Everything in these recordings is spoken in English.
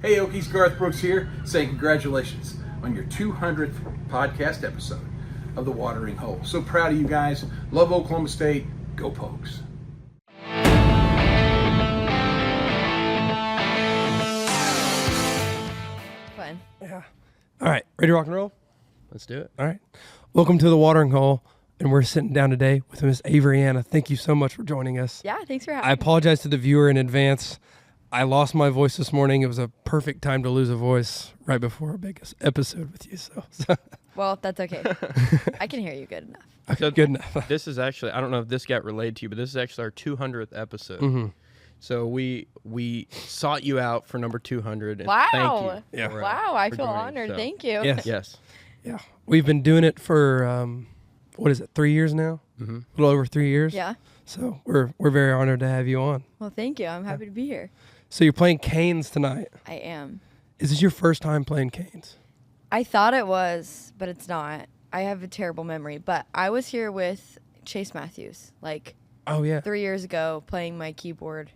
Hey Okies, Garth Brooks here, saying congratulations on your 200th podcast episode of The Watering Hole. So proud of you guys. Love Oklahoma State. Go Pokes. Fun. Yeah. All right. Ready to rock and roll? Let's do it. All right. Welcome to The Watering Hole. And we're sitting down today with Miss Avery Anna. Thank you so much for joining us. Yeah, thanks for having I me. apologize to the viewer in advance. I lost my voice this morning. It was a perfect time to lose a voice right before our biggest episode with you. So Well, that's okay. I can hear you good enough. okay, good enough. This is actually, I don't know if this got relayed to you, but this is actually our 200th episode. Mm-hmm. So we sought you out for number 200. And Wow. Thank you. Yeah. for, Wow, I for feel joining. honored. So, Thank you. Yes. Yes. Yeah. We've been doing it for, 3 years now? Mm-hmm. A little over 3 years. Yeah. So we're very honored to have you on. Well, thank you. I'm happy to be here. So you're playing Canes tonight. I am. Is this your first time playing Canes? I thought it was, but it's not. I have a terrible memory, but I was here with Chase Matthews like Oh, yeah. 3 years ago playing my keyboard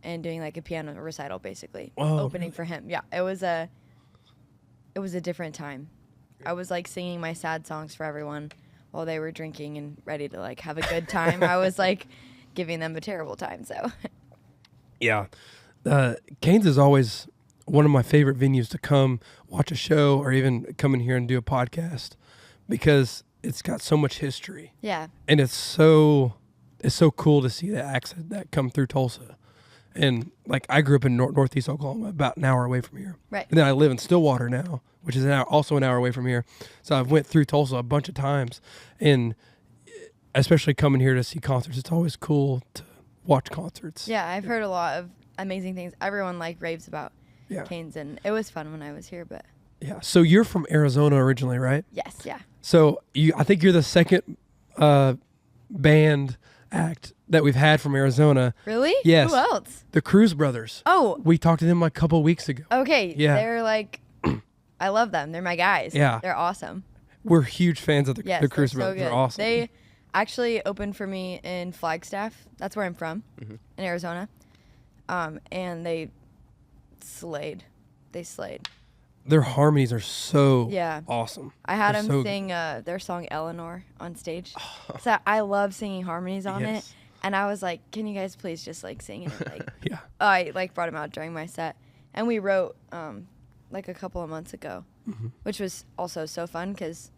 and doing like a piano recital basically. Oh, opening really? for him. Yeah, it was a different time. I was like singing my sad songs for everyone while they were drinking and ready to like have a good time. I was like giving them a terrible time, so Yeah. Canes is always one of my favorite venues to come watch a show or even come in here and do a podcast because it's got so much history. yeah. And it's so cool to see the acts that come through Tulsa. And like I grew up in Northeast Oklahoma, about an hour away from here. Right. And then I live in Stillwater now, which is also an hour away from here. So I've went through Tulsa a bunch of times, and especially coming here to see concerts, it's always cool to watch concerts. Yeah, I've heard a lot of amazing things. Everyone like raves about Yeah. Canes, and it was fun when I was here, but Yeah. So you're from Arizona originally, right? yes, yeah. So I think you're the second band act that we've had from Arizona. Really? Yes. Who else? The Cruz Brothers. Oh, We talked to them like a couple weeks ago. okay. Yeah. They're like, I love them. They're my guys. Yeah. They're awesome. We're huge fans of the Yes, Cruz they're so Brothers. good. They're awesome. They actually opened for me in Flagstaff. That's where I'm from, in Arizona. And they slayed. They slayed. Their harmonies are so Yeah. awesome. I had They're them so sing their song Eleanor on stage. So I love singing harmonies on Yes. it. And I was like, can you guys please just like sing it? Like, Yeah. I like brought them out during my set. And we wrote like a couple of months ago, which was also so fun because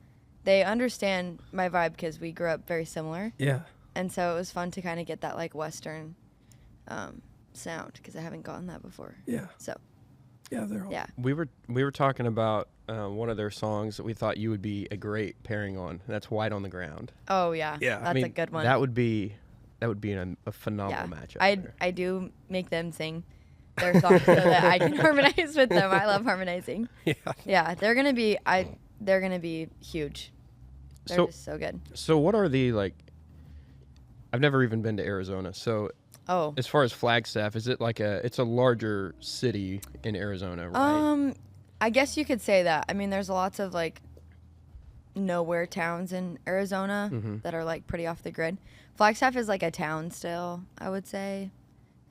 they understand my vibe because we grew up very similar. Yeah. And so it was fun to kind of get that like Western sound because I haven't gotten that before. Yeah. So Yeah. They're all, yeah. We were talking about one of their songs that we thought you would be a great pairing on. And that's White on the Ground. Oh yeah. Yeah. That's I mean, a good one. That would be a phenomenal matchup. I do make them sing their songs so that I can harmonize with them. I love harmonizing. Yeah. Yeah, they're gonna be huge. They're just so good. So what are the like? I've never even been to Arizona. So Oh. as far as Flagstaff, is it like it's a larger city in Arizona, right? I guess you could say that. I mean, there's lots of like nowhere towns in Arizona that are like pretty off the grid. Flagstaff is like a town still, I would say,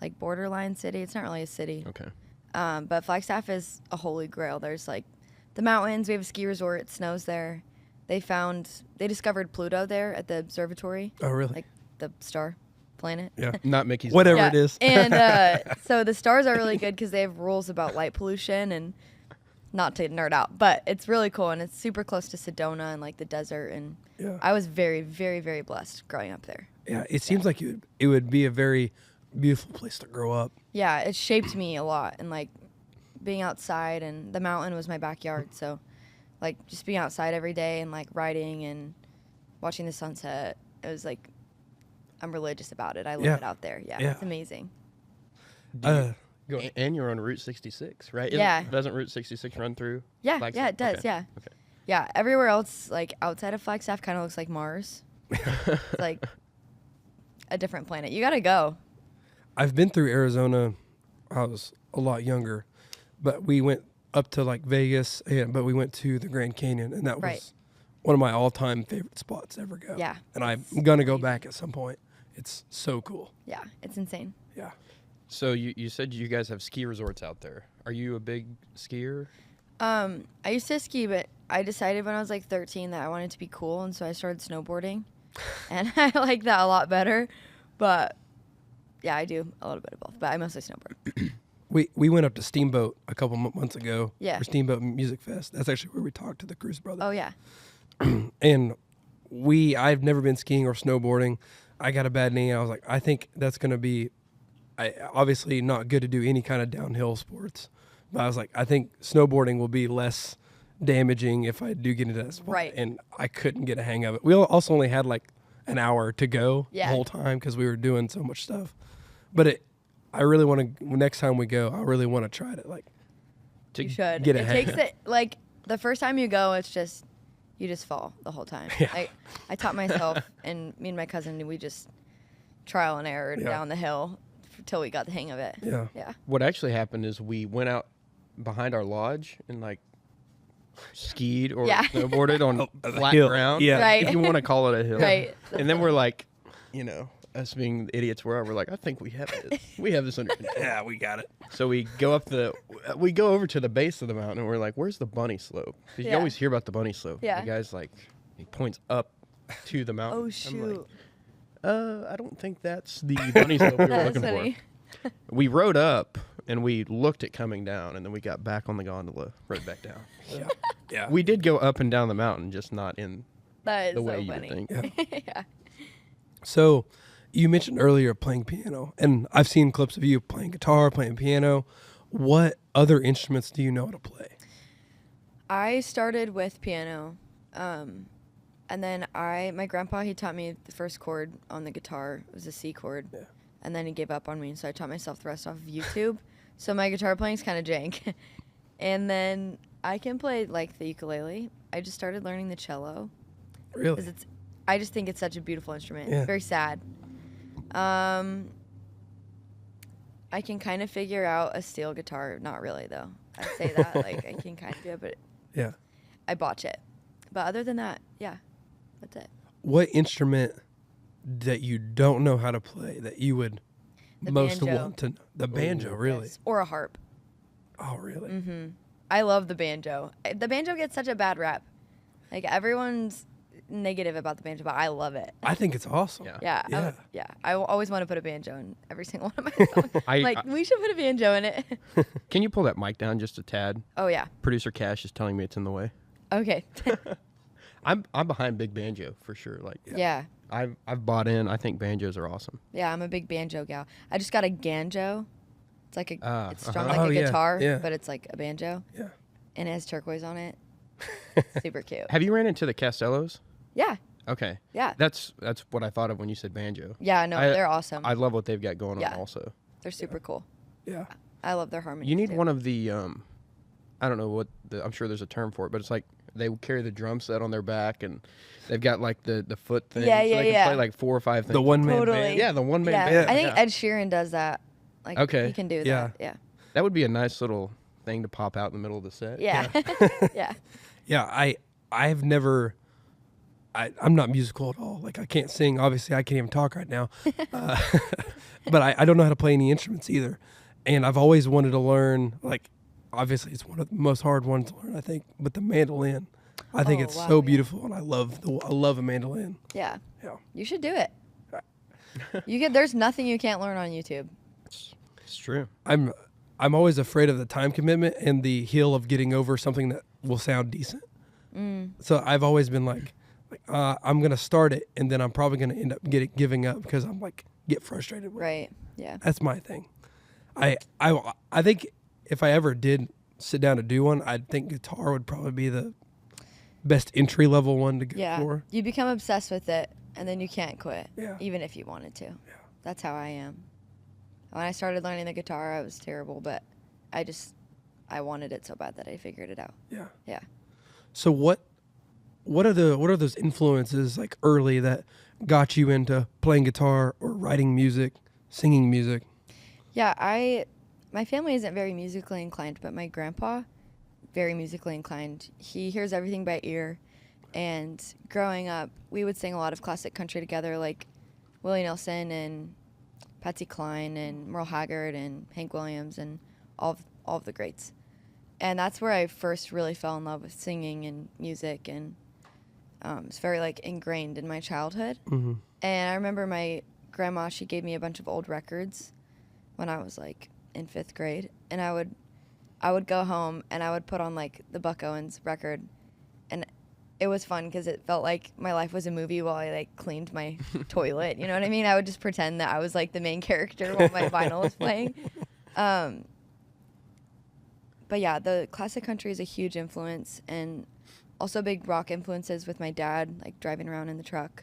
like borderline city. It's not really a city. Okay. But Flagstaff is a holy grail. There's like the mountains. We have a ski resort. It snows there. They discovered Pluto there at the observatory, Oh, really? like the star planet. Yeah. Not Mickey's. Whatever Yeah, it is. And so the stars are really good because they have rules about light pollution and not to nerd out, but it's really cool and it's super close to Sedona and like the desert. And Yeah. I was very, very, very blessed growing up there. Yeah. It seems like it would be a very beautiful place to grow up. Yeah, it shaped me a lot and like being outside, and the mountain was my backyard. So like just being outside every day and like riding and watching the sunset, it was like, I'm religious about it. I live Yeah. it out there. Yeah, Yeah. it's amazing. Go ahead. And you're on Route 66, right? Yeah. Doesn't Route 66 run through? Yeah, Flagstaff? yeah, it does. Okay. Yeah. Okay. Yeah, everywhere else, like outside of Flagstaff, kind of looks like Mars. It's like a different planet. You gotta go. I've been through Arizona. I was a lot younger, but we went up to like Vegas, but we went to the Grand Canyon, and that was Right. one of my all-time favorite spots to ever go. Yeah, And I'm it's gonna go amazing. back at some point. It's so cool. Yeah, it's insane. Yeah. So you said you guys have ski resorts out there. Are you a big skier? I used to ski, but I decided when I was like 13 that I wanted to be cool, and so I started snowboarding, and I like that a lot better. But yeah, I do a little bit of both, but I mostly snowboard. We went up to Steamboat a couple months ago. Yeah. For Steamboat Music Fest. That's actually where we talked to the Cruz brothers. Oh yeah. And I've never been skiing or snowboarding. I got a bad knee. I was like, I think that's going to be, obviously not good to do any kind of downhill sports. But I was like, I think snowboarding will be less damaging if I do get into that spot. Right. And I couldn't get a hang of it. We also only had like an hour to go the whole time because we were doing so much stuff. But I really want to, next time we go, I really want to try to like You should. get a It hang. takes it like the first time you go, it's just you just fall the whole time. Yeah. I taught myself, and me and my cousin, we just trial and error down the hill until we got the hang of it. Yeah. Yeah. What actually happened is we went out behind our lodge and like skied or snowboarded on flat hill. ground. Yeah. Right. If you want to call it a hill. Right. And then we're like, us being the idiots we're like, I think we have this under control. Yeah, we got it. So we go over to the base of the mountain and we're like, where's the bunny slope? Because you Yeah. always hear about the bunny slope. Yeah. The guy's like, he points up to the mountain. Oh I'm shoot. like, I don't think that's the bunny slope we were That's looking funny. for. We rode up and we looked at coming down, and then we got back on the gondola, rode back down. Yeah. Yeah. We did go up and down the mountain, just not in That is the way so you would funny. think. Yeah. So you mentioned earlier playing piano, and I've seen clips of you playing guitar, playing piano. What other instruments do you know how to play? I started with piano, and then my grandpa, he taught me the first chord on the guitar. It was a C chord, and then he gave up on me, so I taught myself the rest off of YouTube. So my guitar playing's kind of jank. And then I can play like the ukulele. I just started learning the cello. Really? 'Cause I just think it's such a beautiful instrument. Yeah. It's very sad. I can kind of figure out a steel guitar. Not really, though. I say that like I can kind of do it, but Yeah. I botch it. But other than that, yeah, that's it. What instrument that you don't know how to play that you would The most banjo. want to? The banjo, really? Yes. Or a harp. Oh, really? Mm-hmm. I love the banjo. The banjo gets such a bad rap. Like everyone's negative about the banjo, but I love it. I think it's awesome. Yeah. Yeah. I always want to put a banjo in every single one of my songs. We should put a banjo in it. Can you pull that mic down just a tad? Oh yeah. Producer Cash is telling me it's in the way. Okay. I'm behind big banjo for sure. Like Yeah. I've bought in. I think banjos are awesome. Yeah, I'm a big banjo gal. I just got a ganjo. It's like it's strung Uh-huh. like Oh, a yeah, guitar, yeah. but it's like a banjo, Yeah. and it has turquoise on it. Super cute. Have you ran into the Castellos? Yeah. Okay. Yeah. That's what I thought of when you said banjo. Yeah. No, I- they're awesome. I love what they've got going Yeah. on also. They're super cool. Yeah. I love their harmony. You need one of the I don't know what I'm sure there's a term for it, but it's like they carry the drum set on their back and they've got like the foot thing. Yeah, so yeah, they can yeah. play like 4 or 5 things. The one-man Totally. band. Yeah, the one man Yeah. band. I think yeah. Ed Sheeran does that. Like Okay. he can do Yeah. that. Yeah. That would be a nice little thing to pop out in the middle of the set. Yeah. Yeah. Yeah. I've never. I'm not musical at all. Like I can't sing. Obviously, I can't even talk right now. But I don't know how to play any instruments either. And I've always wanted to learn. Like, obviously, it's one of the most hard ones to learn, I think. But the mandolin, I think Oh, it's wow, so yeah. beautiful, and I love a mandolin. Yeah. Yeah. You should do it. There's nothing you can't learn on YouTube. It's true. I'm always afraid of the time commitment and the hill of getting over something that will sound decent. So I've always been like I'm gonna start it, and then I'm probably gonna end up giving up because I'm like get frustrated with it. Right. Yeah. That's my thing. I think if I ever did sit down to do one, I think guitar would probably be the best entry level one to go Yeah. for. You become obsessed with it, and then you can't quit. Yeah. Even if you wanted to. That's how I am. When I started learning the guitar, I was terrible, but I wanted it so bad that I figured it out. Yeah. Yeah. So what are those influences like early that got you into playing guitar or writing music, singing music? Yeah, my family isn't very musically inclined, but my grandpa, very musically inclined. He hears everything by ear, and growing up, we would sing a lot of classic country together, like Willie Nelson and Patsy Cline and Merle Haggard and Hank Williams and all of the greats. And that's where I first really fell in love with singing and music, and it's very like ingrained in my childhood. Mm-hmm. And I remember my grandma, she gave me a bunch of old records when I was like in 5th grade, and I would go home and I would put on like the Buck Owens record, and it was fun because it felt like my life was a movie while I like cleaned my toilet. You know what I mean? I would just pretend that I was like the main character while my vinyl was playing. But yeah, the classic country is a huge influence, and also big rock influences with my dad, like driving around in the truck.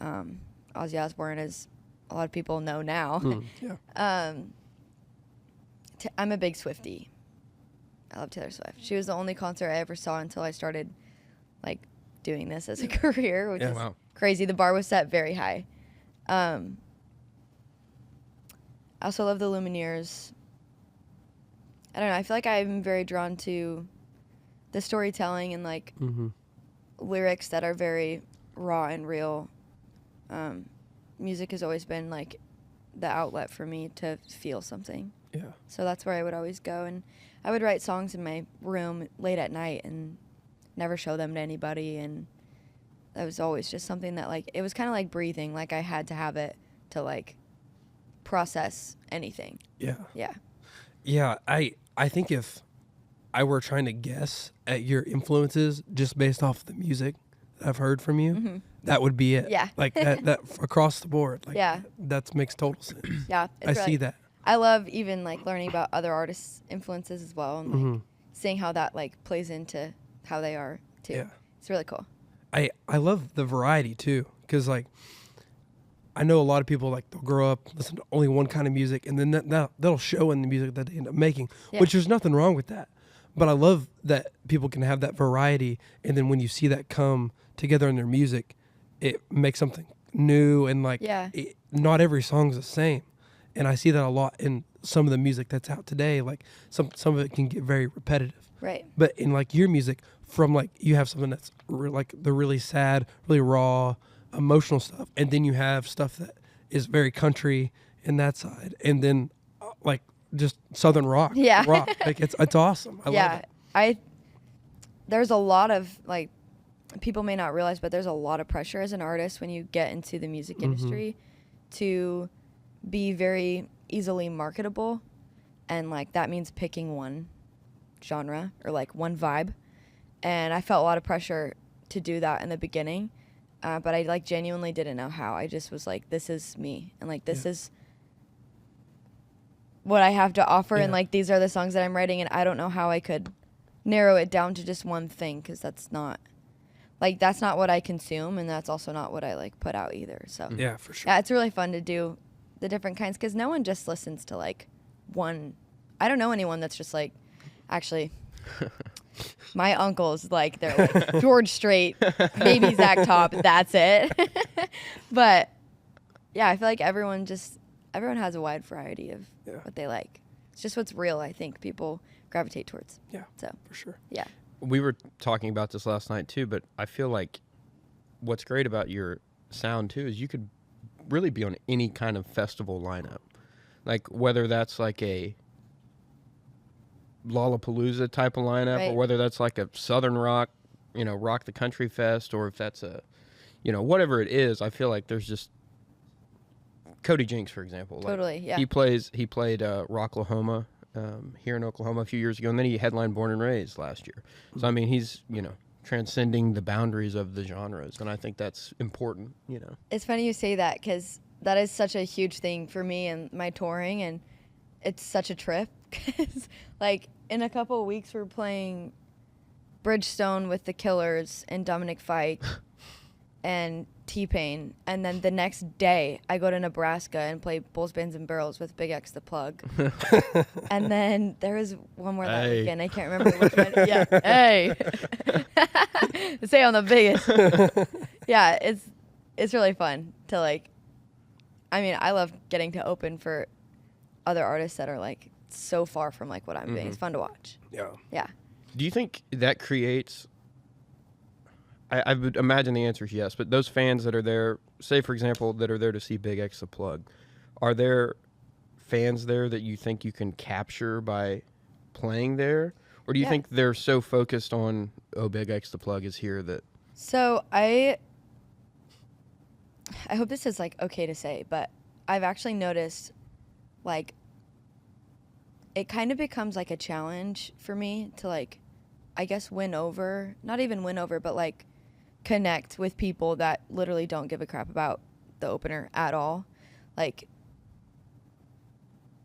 Ozzy Osbourne, as a lot of people know now. Yeah. I'm a big Swiftie. I love Taylor Swift. She was the only concert I ever saw until I started like doing this as a career, which is crazy. The bar was set very high. I also love the Lumineers. I don't know. I feel like I'm very drawn to the storytelling and like lyrics that are very raw and real. Music has always been like the outlet for me to feel something. Yeah. So that's where I would always go, and I would write songs in my room late at night and never show them to anybody, and that was always just something that like it was kind of like breathing, like I had to have it to like process anything. Yeah. Yeah. Yeah, I think if I were trying to guess at your influences just based off the music that I've heard from you, that would be it. Yeah. Like that across the board. Like Yeah. that makes total sense. Yeah. I see that. I love even like learning about other artists' influences as well, and like seeing how that like plays into how they are too. Yeah. It's really cool. I love the variety too, because like I know a lot of people like they'll grow up listen to only one kind of music, and then that'll show in the music that they end up making, which there's nothing wrong with that. But I love that people can have that variety, and then when you see that come together in their music, it makes something new, and like not every song's the same. And I see that a lot in some of the music that's out today. Like some of it can get very repetitive. Right. But in like your music, from like you have something that's like the really sad, really raw, emotional stuff, and then you have stuff that is very country in that side, and then like just southern rock. Yeah. Rock. Like it's awesome. I love it. There's a lot of like people may not realize, but there's a lot of pressure as an artist when you get into the music industry to be very easily marketable, and like that means picking one genre or like one vibe, and I felt a lot of pressure to do that in the beginning, but I like genuinely didn't know how. I just was like, this is me, and like this is what I have to offer, and like these are the songs that I'm writing, and I don't know how I could narrow it down to just one thing, because that's not what I consume, and that's also not what I like put out either. So yeah, for sure. Yeah, it's really fun to do the different kinds, because no one just listens to like one. I don't know anyone that's just like, actually my uncles, like they're like George Strait, maybe Zach Top, that's it. But yeah, I feel like everyone has a wide variety of what they like. It's just what's real, I think people gravitate towards. Yeah, so for sure. Yeah. We were talking about this last night too, but I feel like what's great about your sound too is you could really be on any kind of festival lineup. Like whether that's like a Lollapalooza type of lineup, or whether that's like a Southern Rock, Rock the Country Fest, or if that's a, whatever it is, I feel like there's just Cody Jinks, for example. Totally, yeah. He played Rocklahoma here in Oklahoma a few years ago, and then he headlined Born and Raised last year. So I mean, he's transcending the boundaries of the genres, and I think that's important. It's funny you say that, because that is such a huge thing for me and my touring, and it's such a trip, because like in a couple of weeks we're playing Bridgestone with the Killers and Dominic Fike and T-Pain, and then the next day I go to Nebraska and play Bulls, Bands, and Barrels with Big X the Plug. And then there was one more that weekend, I can't remember which one. Yeah, hey. Say I'm the biggest. Yeah, it's really fun to like, I mean, I love getting to open for other artists that are like so far from like what I'm doing. It's fun to watch. Yeah. Yeah. Do you think that creates, I would imagine the answer is yes, but those fans that are there, say for example, that are there to see Big X the Plug, Are there fans there that you think you can capture by playing there? Or do you Yeah. think they're so focused on, oh, Big X the Plug is here that... So I hope this is like okay to say, but I've actually noticed like it kind of becomes like a challenge for me to like, I guess not even win over, but like connect with people that literally don't give a crap about the opener at all. Like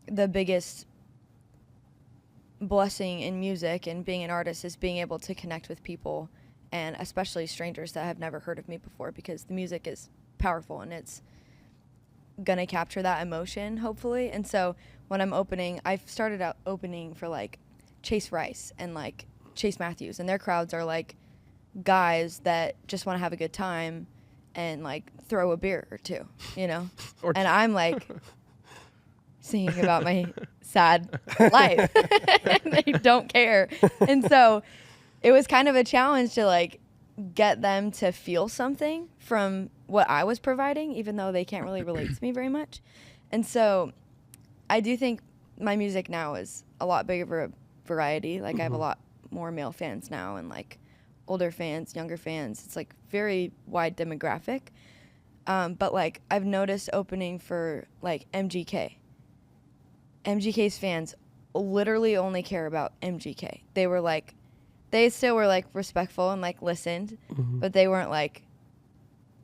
the biggest blessing in music and being an artist is being able to connect with people, and especially strangers that have never heard of me before, because the music is powerful and it's gonna capture that emotion, hopefully. And so when I'm opening, I've started out opening for like Chase Rice and like Chase Matthews, and their crowds are like guys that just want to have a good time and like throw a beer or two, you know? And I'm like singing about my sad life and they don't care. And so it was kind of a challenge to like get them to feel something from what I was providing, even though they can't really relate to me very much. And so I do think my music now is a lot bigger of a variety. Like I have a lot more male fans now and like older fans, younger fans. It's like very wide demographic. But like I've noticed opening for like MGK. MGK's fans literally only care about MGK. They still were like respectful and like listened, but they weren't like,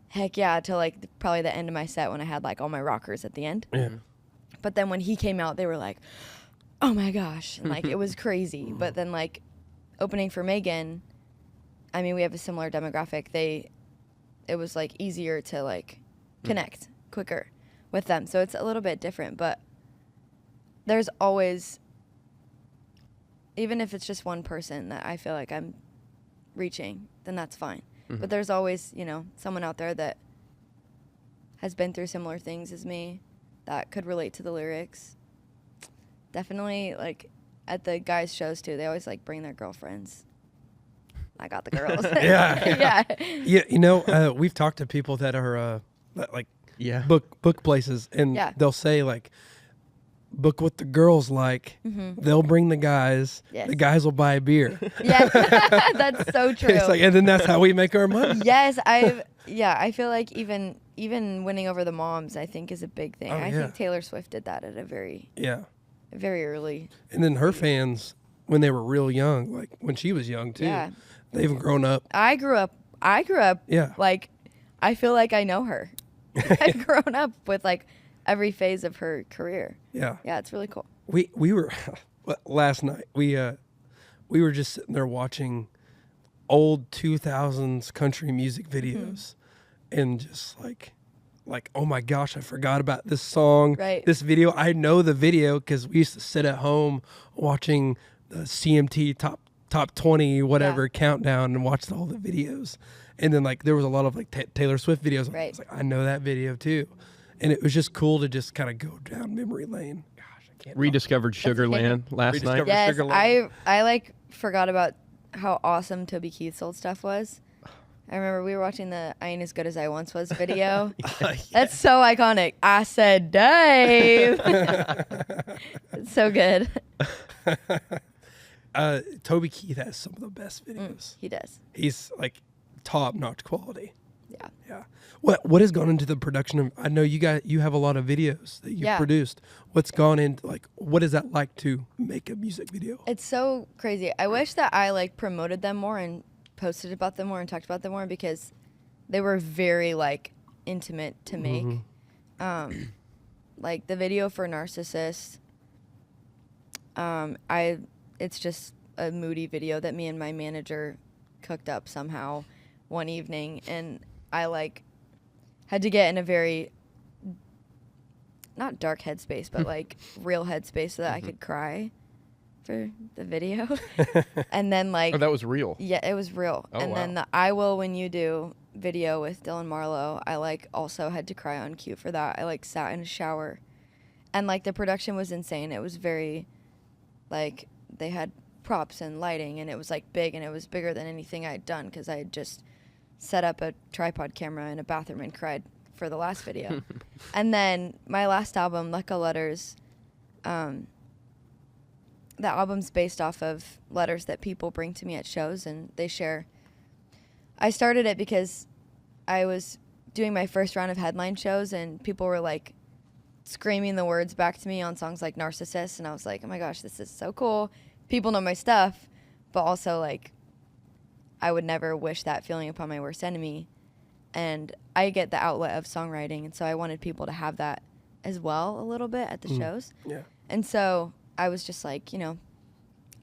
heck yeah, till like probably the end of my set when I had like all my rockers at the end. Yeah. But then when he came out, they were like, oh my gosh. And like it was crazy. But then like opening for Megan, I mean, we have a similar demographic. It was like easier to like connect quicker with them. So it's a little bit different, but there's always, even if it's just one person that I feel like I'm reaching, then that's fine. But there's always, you know, someone out there that has been through similar things as me that could relate to the lyrics. Definitely, like, at the guys' shows, too, they always, like, bring their girlfriends. I got the girls. Yeah. Yeah. Yeah, you know, we've talked to people that are like book places, and Yeah. they'll say like, book what the girls like. They'll bring the guys. Yes. The guys will buy a beer. Yeah, that's so true. It's like, and then that's how we make our money. Yes, I feel like even winning over the moms, I think, is a big thing. Oh, I yeah. think Taylor Swift did that at a very early. And then her fans, when they were real young, like when she was young too, Yeah. they've grown up. I grew up. Yeah. Like, I feel like I know her. I've grown up with like every phase of her career. Yeah. Yeah, it's really cool. We were last night. We were just sitting there watching old 2000s country music videos, and just like, oh my gosh, I forgot about this song, Right. this video. I know the video because we used to sit at home watching the CMT top 20 whatever countdown and watched all the videos. And then like there was a lot of like Taylor Swift videos. Right. I was like, I know that video too. And it was just cool to just kind of go down memory lane. Gosh, I can't. Rediscovered Sugarland last night. Rediscovered- Yes, Sugarland. I like forgot about how awesome Toby Keith's old stuff was. I remember we were watching the I Ain't As Good As I Once Was video. That's so iconic. I said, Dave. It's so good. Toby Keith has some of the best videos. He does. He's like top-notch quality. Yeah. Yeah. What has gone into the production of? I know you have a lot of videos that you've produced. What's gone into, like, what is that like to make a music video? It's so crazy. I wish that I like promoted them more and posted about them more and talked about them more, because they were very like intimate to make. Like the video for Narcissist, it's just a moody video that me and my manager cooked up somehow one evening, and I like had to get in a very not dark headspace, but like real headspace so that I could cry for the video. And then like, Oh, that was real. yeah, it was real. Oh, And then wow. the I Will When You Do video with Dylan Marlowe, I like also had to cry on cue for that. I like sat in a shower, and like the production was insane. It was very like, they had props and lighting, and it was like big, and it was bigger than anything I had done, because I had just set up a tripod camera in a bathroom and cried for the last video. And then my last album, Lecca Letters, the album's based off of letters that people bring to me at shows and they share. I started it because I was doing my first round of headline shows and people were like screaming the words back to me on songs like Narcissus, and I was like, oh my gosh, this is so cool. People know my stuff, but also like I would never wish that feeling upon my worst enemy. And I get the outlet of songwriting, and so I wanted people to have that as well a little bit at the shows. Yeah. And so I was just like, you know,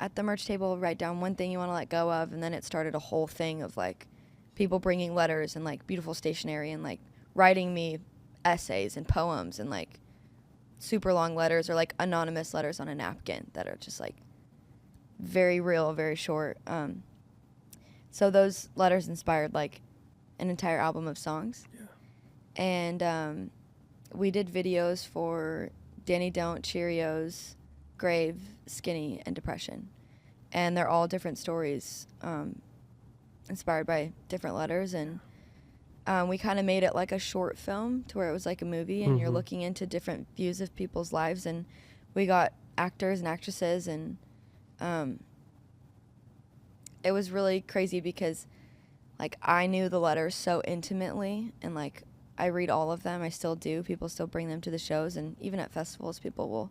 at the merch table, write down one thing you want to let go of, and then it started a whole thing of like people bringing letters and like beautiful stationery and like writing me essays and poems and like super long letters or like anonymous letters on a napkin that are just like very real, very short. So those letters inspired like an entire album of songs. Yeah. And we did videos for Danny Don't, Cheerios, Grave, Skinny, and Depression. And they're all different stories inspired by different letters. And we kind of made it like a short film to where it was like a movie and you're looking into different views of people's lives. And we got actors and actresses, and it was really crazy because like I knew the letters so intimately, and like I read all of them. I still do. People still bring them to the shows, and even at festivals, people will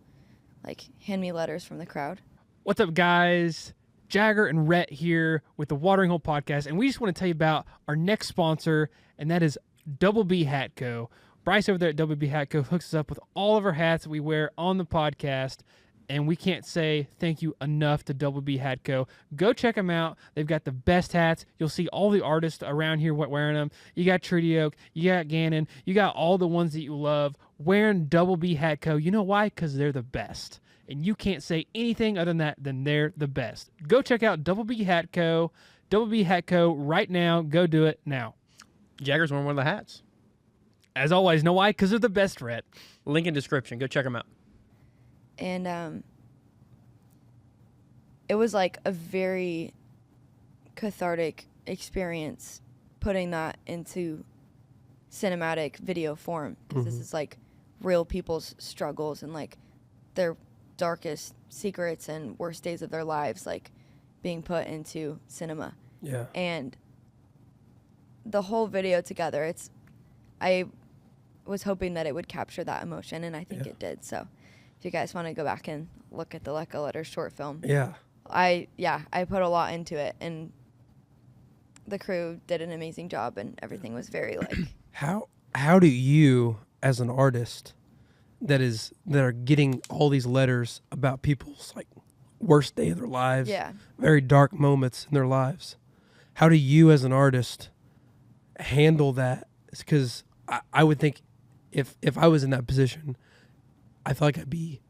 like hand me letters from the crowd. What's up, guys? Jagger and Rhett here with the Watering Hole Podcast, and we just want to tell you about our next sponsor, and that is Double B Hat Co. Bryce over there at Double B Hat Co. hooks us up with all of our hats that we wear on the podcast, and we can't say thank you enough to Double B Hat Co. Go check them out. They've got the best hats. You'll see all the artists around here wearing them. You got Treaty Oak, you got Gannon, you got all the ones that you love wearing Double B Hat Co. You know why? Because they're the best. And you can't say anything other than that, than they're the best. Go check out Double B Hat Co. Double B Hat Co. right now. Go do it now. Jagger's wearing one of the hats. As always, know why? Because they're the best, Rhett. Link in description. Go check them out. And it was like a very cathartic experience putting that into cinematic video form. 'Cause this is like real people's struggles and like their darkest secrets and worst days of their lives, like being put into cinema. Yeah. And the whole video together, I was hoping that it would capture that emotion, and I think it did. So if you guys want to go back and look at the Lecca Letters short film, Yeah. I put a lot into it, and the crew did an amazing job, and everything was very like How do you, as an artist that are getting all these letters about people's like worst day of their lives, very dark moments in their lives, how do you as an artist handle that? Because I would think if I was in that position, I feel like I'd be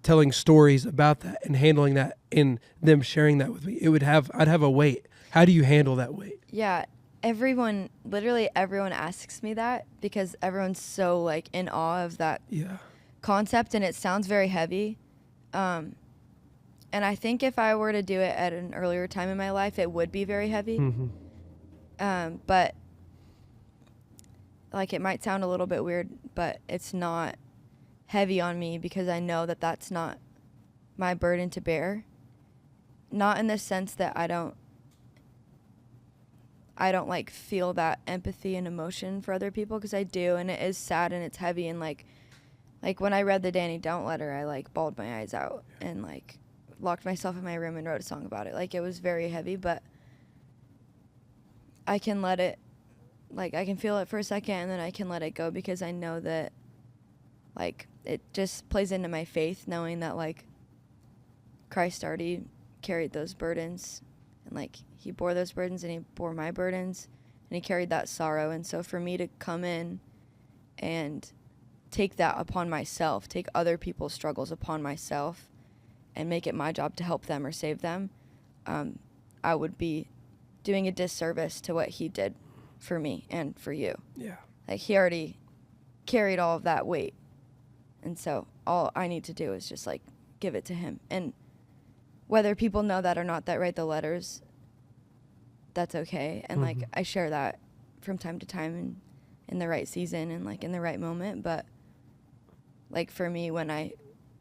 telling stories about that and handling that, and them sharing that with me. I'd have a weight. How do you handle that weight? Yeah, literally everyone asks me that because everyone's so like in awe of that concept, and it sounds very heavy. And I think if I were to do it at an earlier time in my life, it would be very heavy. But like it might sound a little bit weird, but it's not heavy on me because I know that that's not my burden to bear. Not in the sense that I don't like feel that empathy and emotion for other people, because I do, and it is sad and it's heavy, and like when I read the Danny Don't letter, I like bawled my eyes out and like locked myself in my room and wrote a song about it. Like it was very heavy, but I can let it, like I can feel it for a second and then I can let it go, because I know that like it just plays into my faith, knowing that like Christ already carried those burdens, and like he bore those burdens and he bore my burdens and he carried that sorrow. And so for me to come in and take that upon myself, take other people's struggles upon myself and make it my job to help them or save them, I would be doing a disservice to what he did for me and for you. Yeah. Like he already carried all of that weight. And so all I need to do is just like give it to him. And whether people know that or not that write the letters, that's okay. And like I share that from time to time, and in the right season and like in the right moment. But like for me, when I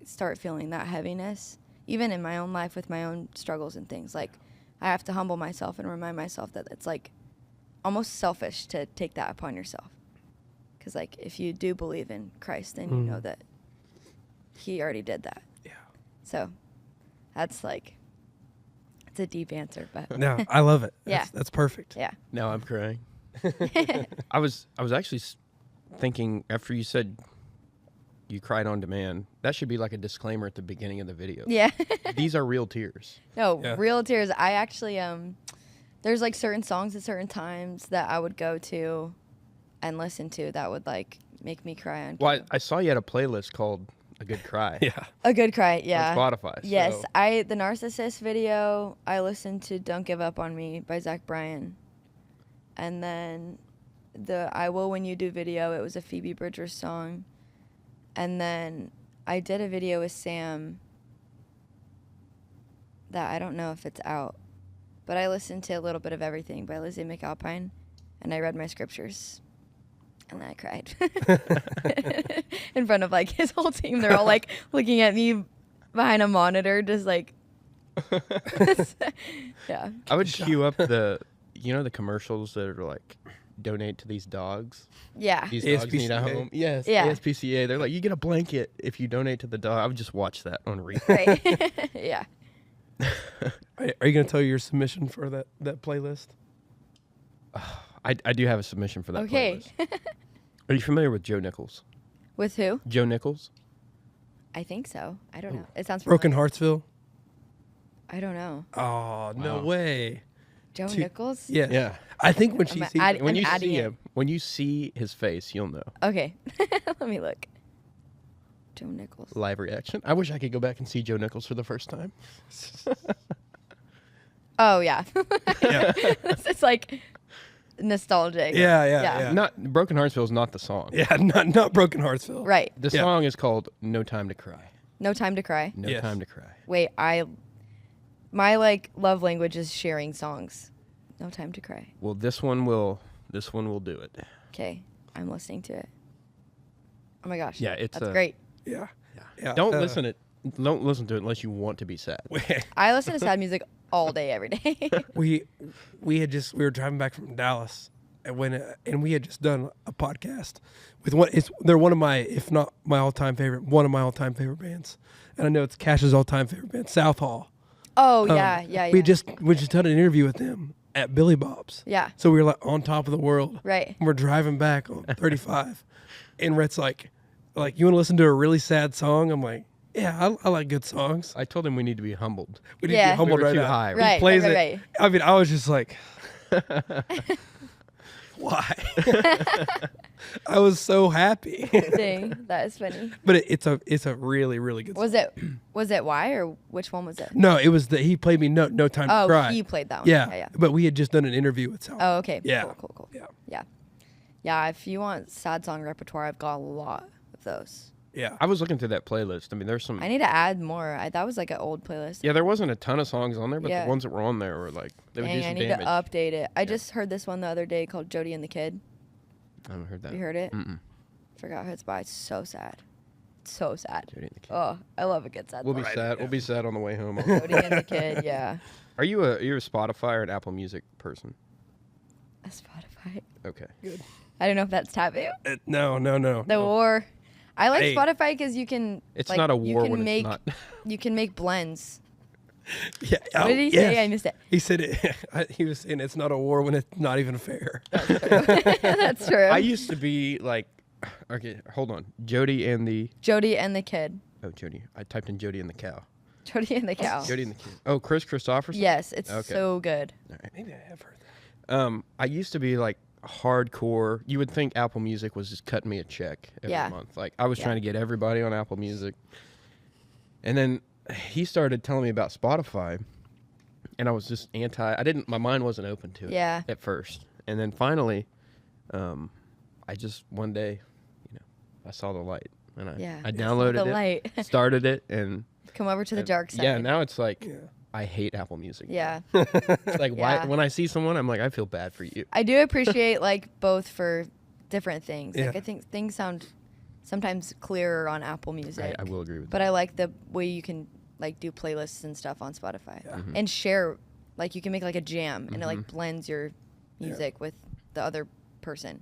start feeling that heaviness, even in my own life with my own struggles and things, like I have to humble myself and remind myself that it's like almost selfish to take that upon yourself. Because like if you do believe in Christ, then you know that he already did that. Yeah. So that's like, it's a deep answer, but No, I love it. Yeah. That's perfect. yeah. Now I'm crying. I was actually thinking after you said you cried on demand, that should be like a disclaimer at the beginning of the video. Yeah. These are real tears. No, Yeah. real tears. I actually, there's like certain songs at certain times that I would go to and listen to that would like make me cry on Well, cue. I saw you had a playlist called A Good Cry Yeah. A good cry, yeah. on Spotify. Yes, so- the Narcissist video, I listened to Don't Give Up on Me by Zach Bryan. And then the I Will When You Do video, it was a Phoebe Bridgers song. And then I did a video with Sam that I don't know if it's out, but I listened to a little bit of everything by Lizzie McAlpine, and I read my scriptures. And then I cried in front of like his whole team. They're all like looking at me behind a monitor, just like, yeah. I would queue up the commercials that are like, donate to these dogs. Yeah. These dogs need a ASPCA. home. Yes, Yeah. ASPCA. They're like, you get a blanket if you donate to the dog. I would just watch that on replay. Right. Yeah. Are you going to tell your submission for that playlist? I do have a submission for that Okay. playlist. Are you familiar with Joe Nichols? With who? Joe Nichols? I think so. I don't know. It sounds Broken familiar. Heartsville? I don't know. Oh, no Wow. way. Joe Two- Nichols? Yeah. Yeah. I think when she I'm sees add- When I'm you adding see it. him, when you see his face, you'll know. Okay. Let me look. Joe Nichols. Live reaction. I wish I could go back and see Joe Nichols for the first time. Oh, yeah. Yeah. It's like nostalgic. Yeah. Not Broken Heartsville is not the song. Yeah, not Broken Heartsville. Right. The Yeah. song is called No Time to Cry. No Time to Cry. No Yes. Time to Cry. Wait, my like love language is sharing songs. No Time to Cry. Well, this one will do it. Okay, I'm listening to it. Oh my gosh. Yeah, it's that's a- great. Yeah. Don't listen to it unless you want to be sad. I listen to sad music all day, every day. we were driving back from Dallas and we had just done a podcast with they're one of my, if not my all-time favorite bands. And I know it's Cash's all-time favorite band, South Hall. Oh yeah. We just did an interview with them at Billy Bob's. Yeah. So we were like on top of the world. Right. We're driving back on 35, and Rhett's like, you want to listen to a really sad song? I'm like, yeah, I like good songs. I told him we need to be humbled. We need to Yeah. be humbled We were right too now. high. He Right, plays right, it. right. I mean, I was just like, why? I was so happy. Dang, that is funny. But it's a really, really good song. Was it Why or which one was it? No, it was he played me No Time to Oh, Cry. he played that one. Yeah, but we had just done an interview with Sal. Oh, okay. Yeah. Cool. Yeah. Yeah, if you want sad song repertoire, I've got a lot of those. Yeah. I was looking through that playlist. I mean, there's some. I need to add more. That was like an old playlist. Yeah, there wasn't a ton of songs on there, but Yeah. the ones that were on there were like they would do Dang, some I need damage. to update it. I just heard this one the other day called Jody and the Kid. I haven't heard that. You heard it? Mm-mm. Forgot who it's by. It's so sad. It's so sad. Jody and the Kid. Oh, I love a good sad We'll song. be sad. We'll be sad on the way home. Jody and the Kid, yeah. Are you a Spotify or an Apple Music person? A Spotify. Okay. I don't know if that's taboo. No. The war. I like Hey. Spotify because you can. It's like, not a you war can when make, it's not. You can make blends. Yeah. What did he say? I missed it. He said he was saying it's not a war when it's not even fair. That's true. I used to be like, okay, hold on. Jody and the Jody and the Kid. Jody. I typed in Jody and the cow. Jody and the Cow. Jody and the Kid. Oh, Chris Christopherson. Yes, it's Okay. so good. All right. Maybe I have heard that. I used to be like hardcore. You would think Apple Music was just cutting me a check every Yeah. month. Like I was Yeah. trying to get everybody on Apple Music. And then he started telling me about Spotify, and I was just my mind wasn't open to it Yeah. at first. And then finally, I just one day, I saw the light and I Yeah. downloaded The it, light. started it, and Come over to the dark side. yeah, now it's like Yeah. I hate Apple Music. Yeah. It's like Yeah. why when I see someone, I'm like, I feel bad for you. I do appreciate like both for different things. Yeah. Like I think things sound sometimes clearer on Apple Music. I will agree with But that. I like the way you can like do playlists and stuff on Spotify Mm-hmm. and share. Like you can make like a jam and it like blends your music with the other person.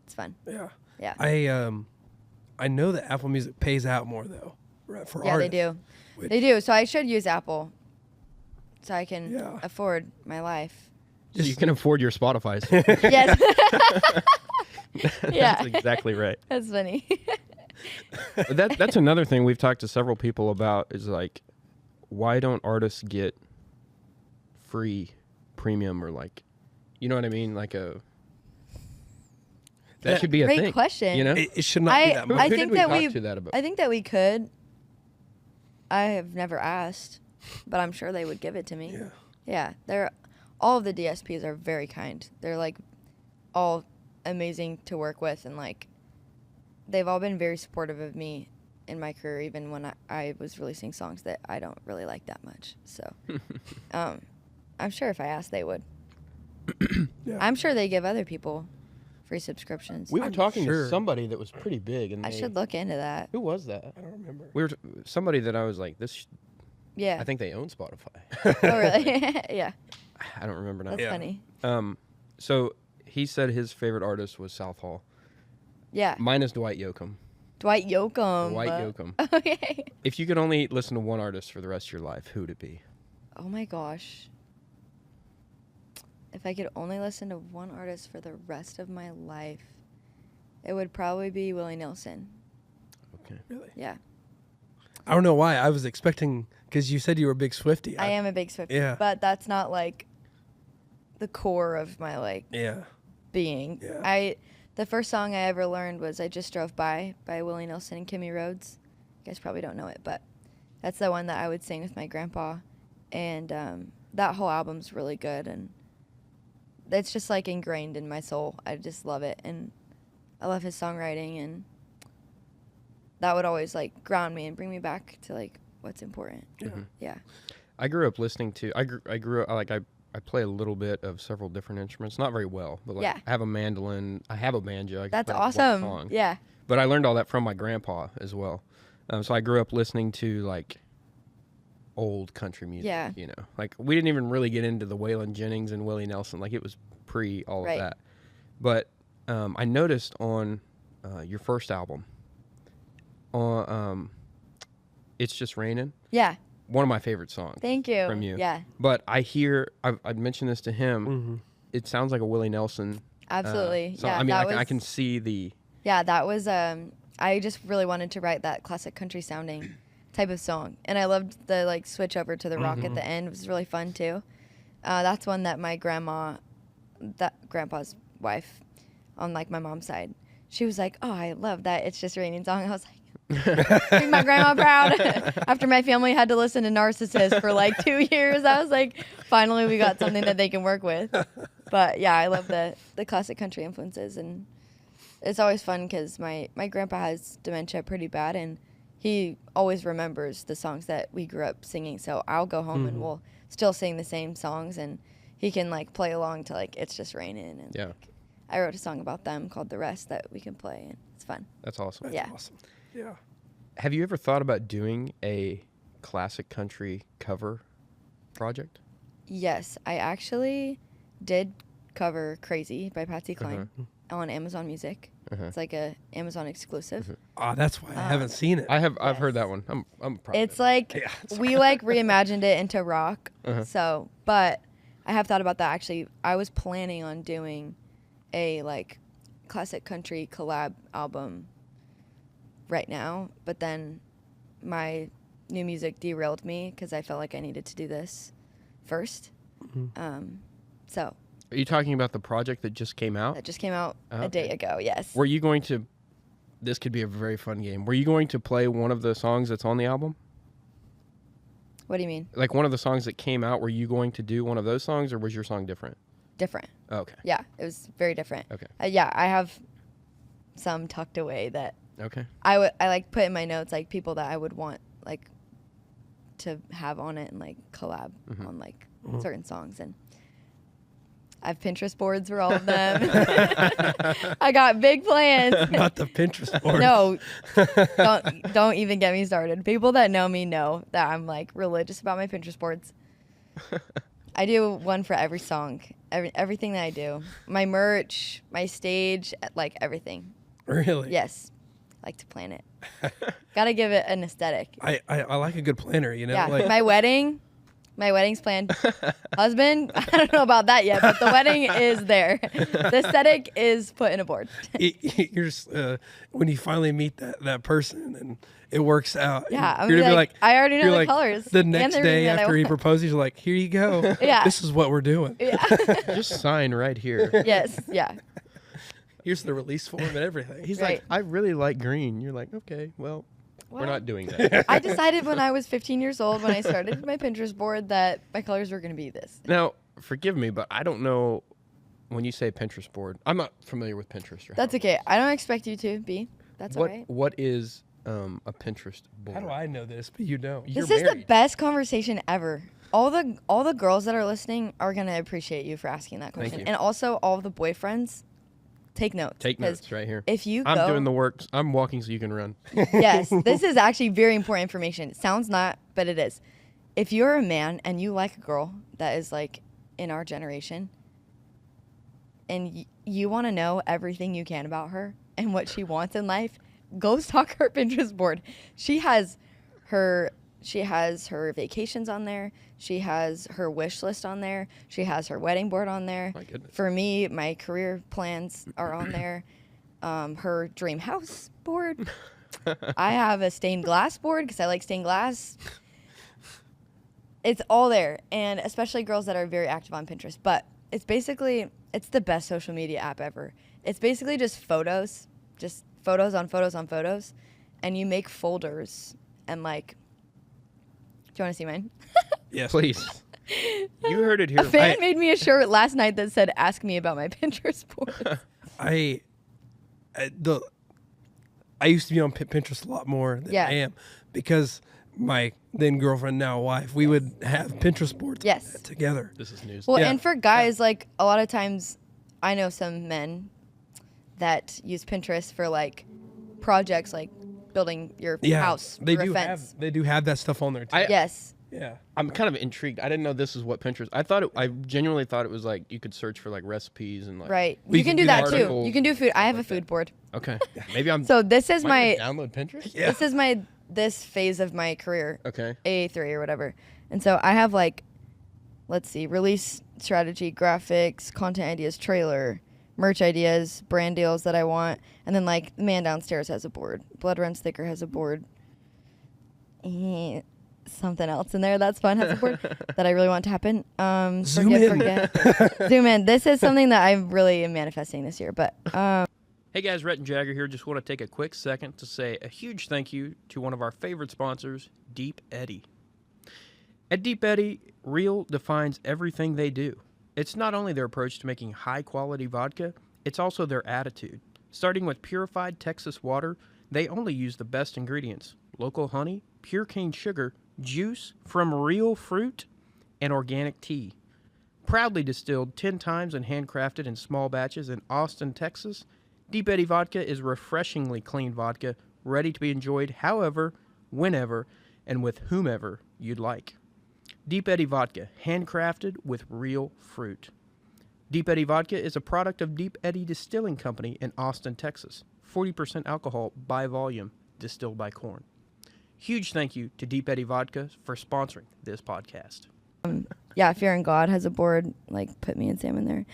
It's fun. Yeah. Yeah. I know that Apple Music pays out more though, right, for Yeah, artists. they do. which- They do. So I should use Apple so I can Yeah. afford my life. So you can afford your Spotify's. Yes. Yeah. That's exactly right. That's funny. But that's another thing we've talked to several people about is like, why don't artists get free premium or like, you know what I mean? Like that Yeah. should be a Great thing. question. You know? It should not be that Who, much. I who think did we that talk we- to that about? I think that we could. I have never asked, but I'm sure they would give it to me. Yeah. Yeah, they're all of the DSPs are very kind. They're like all amazing to work with, and like they've all been very supportive of me in my career, even when I was releasing songs that I don't really like that much. So, I'm sure if I asked, they would. Yeah. I'm sure they give other people free subscriptions. We were talking sure. to somebody that was pretty big, and I should look into that. Who was that? I don't remember. We were somebody that I was like, Yeah. I think they own Spotify. Oh, really? Yeah. I don't remember now. That's Yeah. funny. So he said his favorite artist was South Hall. Yeah. Mine is Dwight Yoakam. Dwight Yoakam. Dwight Yoakam. Okay. If you could only listen to one artist for the rest of your life, who would it be? Oh my gosh. If I could only listen to one artist for the rest of my life, it would probably be Willie Nelson. Okay. Really? Yeah. I don't know why. I was expecting, because you said you were a big Swiftie. I am a big Swiftie. Yeah. But that's not like the core of my like Yeah. being. Yeah. The first song I ever learned was I Just Drove by Willie Nelson and Kimmy Rhodes. You guys probably don't know it, but that's the one that I would sing with my grandpa. And that whole album's really good, and it's just like ingrained in my soul. I just love it, and I love his songwriting, and that would always like ground me and bring me back to like what's important. Mhm. Yeah. I grew up listening to. I grew up like I play a little bit of several different instruments, not very well, but like Yeah. I have a mandolin, I have a banjo. I can That's play, like, one awesome. song. Yeah. But I learned all that from my grandpa as well. So I grew up listening to like old country music. Yeah. You know, like we didn't even really get into the Waylon Jennings and Willie Nelson. Like it was pre all Right. of that. But I noticed on your first album, on It's Just Raining, Yeah. one of my favorite songs. Thank you. From you. Yeah. But I hear, I'd mentioned this to him. Mm-hmm. It sounds like a Willie Nelson. Absolutely. So yeah. I mean, that I was, can see the. Yeah, that was I just really wanted to write that classic country sounding type of song. And I loved the like switch over to the rock at the end. It was really fun too. That's one that my grandpa's wife on like my mom's side, she was like, "Oh, I love that It's Just Raining song." I was like, make my grandma proud. After my family had to listen to Narcissist for like 2 years, I was like, finally we got something that they can work with. But yeah, I love the classic country influences, and it's always fun because my grandpa has dementia pretty bad, and he always remembers the songs that we grew up singing. So I'll go home and we'll still sing the same songs, and he can like play along to like It's Just Raining. And Yeah. like, I wrote a song about them called The Rest that we can play, and it's fun. That's awesome. That's Yeah. awesome. Yeah. Have you ever thought about doing a classic country cover project? Yes, I actually did cover Crazy by Patsy Cline on Amazon Music. It's like a Amazon exclusive. Ah, that's why I haven't seen it. I've heard that one. I'm proud. It's of it. like Yeah, it's we like reimagined it into rock. So, but I have thought about that actually. I was planning on doing a like classic country collab album right now, but then my new music derailed me because I felt like I needed to do this first. So Are you talking about the project that just came out? that just came out Oh, a day ago. Yes. Were you going to? This could be a very fun game. Were you going to play one of the songs that's on the album? What do you mean? Like one of the songs that came out, were you going to do one of those songs, or was your song different? Different. Oh, okay. Yeah, it was very different. Okay. Yeah, I have some tucked away that Okay. I like put in my notes like people that I would want like to have on it and like collab on like certain songs, and I have Pinterest boards for all of them. I got big plans. Not the Pinterest board. No, don't even get me started. People that know me know that I'm like religious about my Pinterest boards. I do one for every song, everything that I do. My merch, my stage, like everything. Really? Yes, I like to plan it. Gotta give it an aesthetic. I like a good planner, you know? Yeah, Like, my wedding's planned. Husband, I don't know about that yet, but the wedding is there. The aesthetic is put in a board. you're just, when you finally meet that person and it works out. Yeah, I'm you're gonna gonna be like, I already know you're the like, colors. The and next the day ring that I after he want. proposes, you're like, here you go. Yeah. This is what we're doing. Yeah. Just sign right here. Yes. Yeah. Here's the release form and everything. He's Right. like, I really like green. You're like, okay, well, we're Well, not doing that. I decided when I was 15 years old, when I started my Pinterest board, that my colors were going to be this. Now, forgive me, but I don't know when you say Pinterest board. I'm not familiar with Pinterest. Or That's okay. I don't expect you to be. That's all right. What is a Pinterest board? How do I know this? But you don't. You're This is the married. best conversation ever. All the girls that are listening are going to appreciate you for asking that Thank question. you. And also all the boyfriends, take notes. Take 'cause notes right here. If you I'm go, doing the work. I'm walking so you can run. yes, this is actually very important information. It sounds not, but it is. If you're a man and you like a girl that is like in our generation, and you want to know everything you can about her and what she wants in life, go stalk her Pinterest board. She has her vacations on there. She has her wish list on there. She has her wedding board on there. My goodness. For me, my career plans are on there. Her dream house board. I have a stained glass board because I like stained glass. It's all there, and especially girls that are very active on Pinterest. But it's the best social media app ever. It's basically just photos on photos on photos, and you make folders and like. Do you want to see mine? Yes. Please. You heard it here. A fan made me a shirt last night that said, "Ask me about my Pinterest board." I used to be on Pinterest a lot more than Yeah. I am because my then girlfriend, now wife, we would have Pinterest boards Yes. together. This is news. Well, Yeah. and for guys, like a lot of times, I know some men that use Pinterest for like projects, like building your house they or a do fence. have that stuff on there too. Yes. Yeah. I'm kind of intrigued. I didn't know this is what Pinterest. I genuinely thought it was like you could search for like recipes and like. Right. We You can can do do that that too. articles, You can do food. I have a like food that. board. Okay. Maybe I'm. So this is might my download Pinterest. Yeah. this is this phase of my career. Okay. A3 or whatever. And so I have like, let's see, release strategy, graphics, content ideas, trailer, merch ideas, brand deals that I want. And then like the man downstairs has a board. Blood Runs Thicker has a board. Something else in there that's fun has a board that I really want to happen. Zoom in. Forget. Zoom in. This is something that I really am manifesting this year. But Hey guys, Rhett and Jagger here. Just want to take a quick second to say a huge thank you to one of our favorite sponsors, Deep Eddy. At Deep Eddy, Real defines everything they do. It's not only their approach to making high-quality vodka, it's also their attitude. Starting with purified Texas water, they only use the best ingredients: local honey, pure cane sugar, juice from real fruit, and organic tea. Proudly distilled 10 times and handcrafted in small batches in Austin, Texas, Deep Eddy Vodka is refreshingly clean vodka, ready to be enjoyed however, whenever, and with whomever you'd like. Deep Eddy Vodka, handcrafted with real fruit. Deep Eddy Vodka is a product of Deep Eddy Distilling Company in Austin, Texas. 40% alcohol by volume, distilled by corn. Huge thank you to Deep Eddy Vodka for sponsoring this podcast. yeah, Fear and God has a board. Like put me and Sam in there.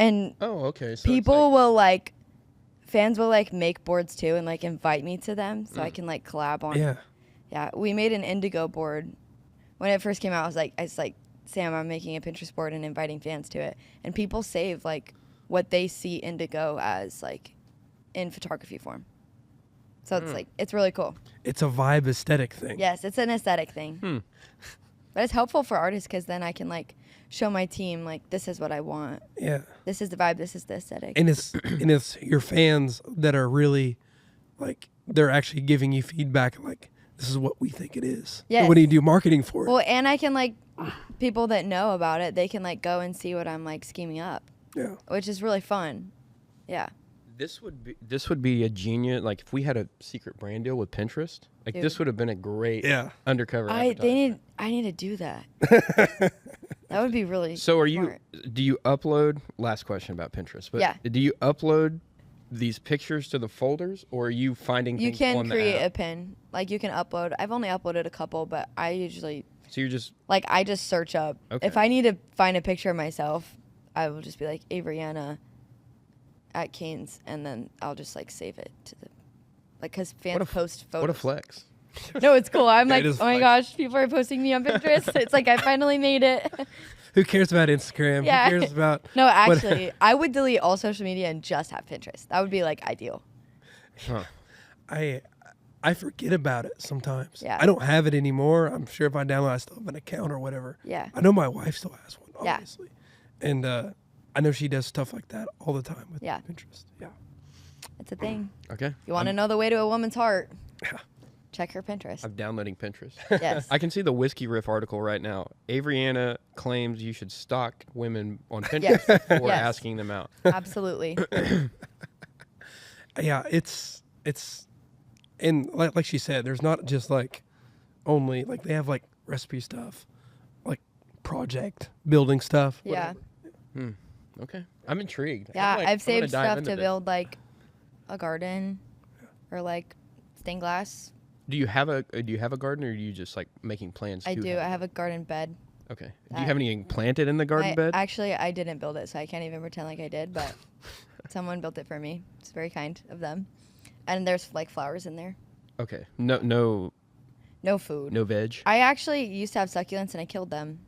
And Oh, okay. So people will like, fans will like make boards too and like invite me to them so I can like collab on. Yeah. Yeah, we made an indigo board. When it first came out, I was like, Sam, I'm making a Pinterest board and inviting fans to it. And people save like what they see indigo as like in photography form. So it's like, it's really cool. It's a vibe aesthetic thing. Yes, it's an aesthetic thing. But it's helpful for artists because then I can like show my team like, this is what I want. Yeah. This is the vibe. This is the aesthetic. And it's your fans that are really like, they're actually giving you feedback like, this is what we think it is. Yes. What do you do marketing for it? Well, and I can like people that know about it, they can like go and see what I'm like scheming up, Yeah. which is really fun. Yeah. This would be a genius. Like if we had a secret brand deal with Pinterest, like Dude. this would have been a great Yeah. undercover. I advertisement. need to do that. That would be really So are smart. do you upload, last question about Pinterest, but Yeah. do you upload these pictures to the folders, or are you finding You things can on create the a app? pin. Like you can upload. I've only uploaded a couple, but I usually So you're just, like I just search up. Okay. If I need to find a picture of myself, I will just be like Avery Anna at Canes, and then I'll just like save it to the like because fans What a post photos. what a flex. No, it's cool. I'm Yeah, like, it oh is my flex. gosh, people are posting me on Pinterest. It's like I finally made it. Who cares about Instagram? Yeah. Who cares about No, actually, I would delete all social media and just have Pinterest. That would be like ideal. Huh. I forget about it sometimes. Yeah. I don't have it anymore. I'm sure if I download, I still have an account or whatever. Yeah. I know my wife still has one, Yeah. obviously. And I know she does stuff like that all the time with Yeah. Pinterest. Yeah. It's a thing. Okay. You want to know the way to a woman's heart? Yeah. Check her Pinterest. I'm downloading Pinterest. Yes. I can see the Whiskey Riff article right now. Avery Anna claims you should stalk women on Pinterest Yes. before Yes. asking them out. Absolutely. Yeah, it's and like she said, there's not just like only like they have like recipe stuff, like project building stuff. Yeah. whatever. Okay. I'm intrigued. Yeah, I'm like, I've I wanna saved dive stuff into to this. build like a garden or like stained glass. Do you have a garden, or are you just like making plans? I to do. I have a garden bed. Okay. Do that- you have anything planted in the garden bed? Actually, I didn't build it, so I can't even pretend like I did, but someone built it for me. It's very kind of them. And there's like flowers in there. Okay. No No food. veg. I actually used to have succulents and I killed them.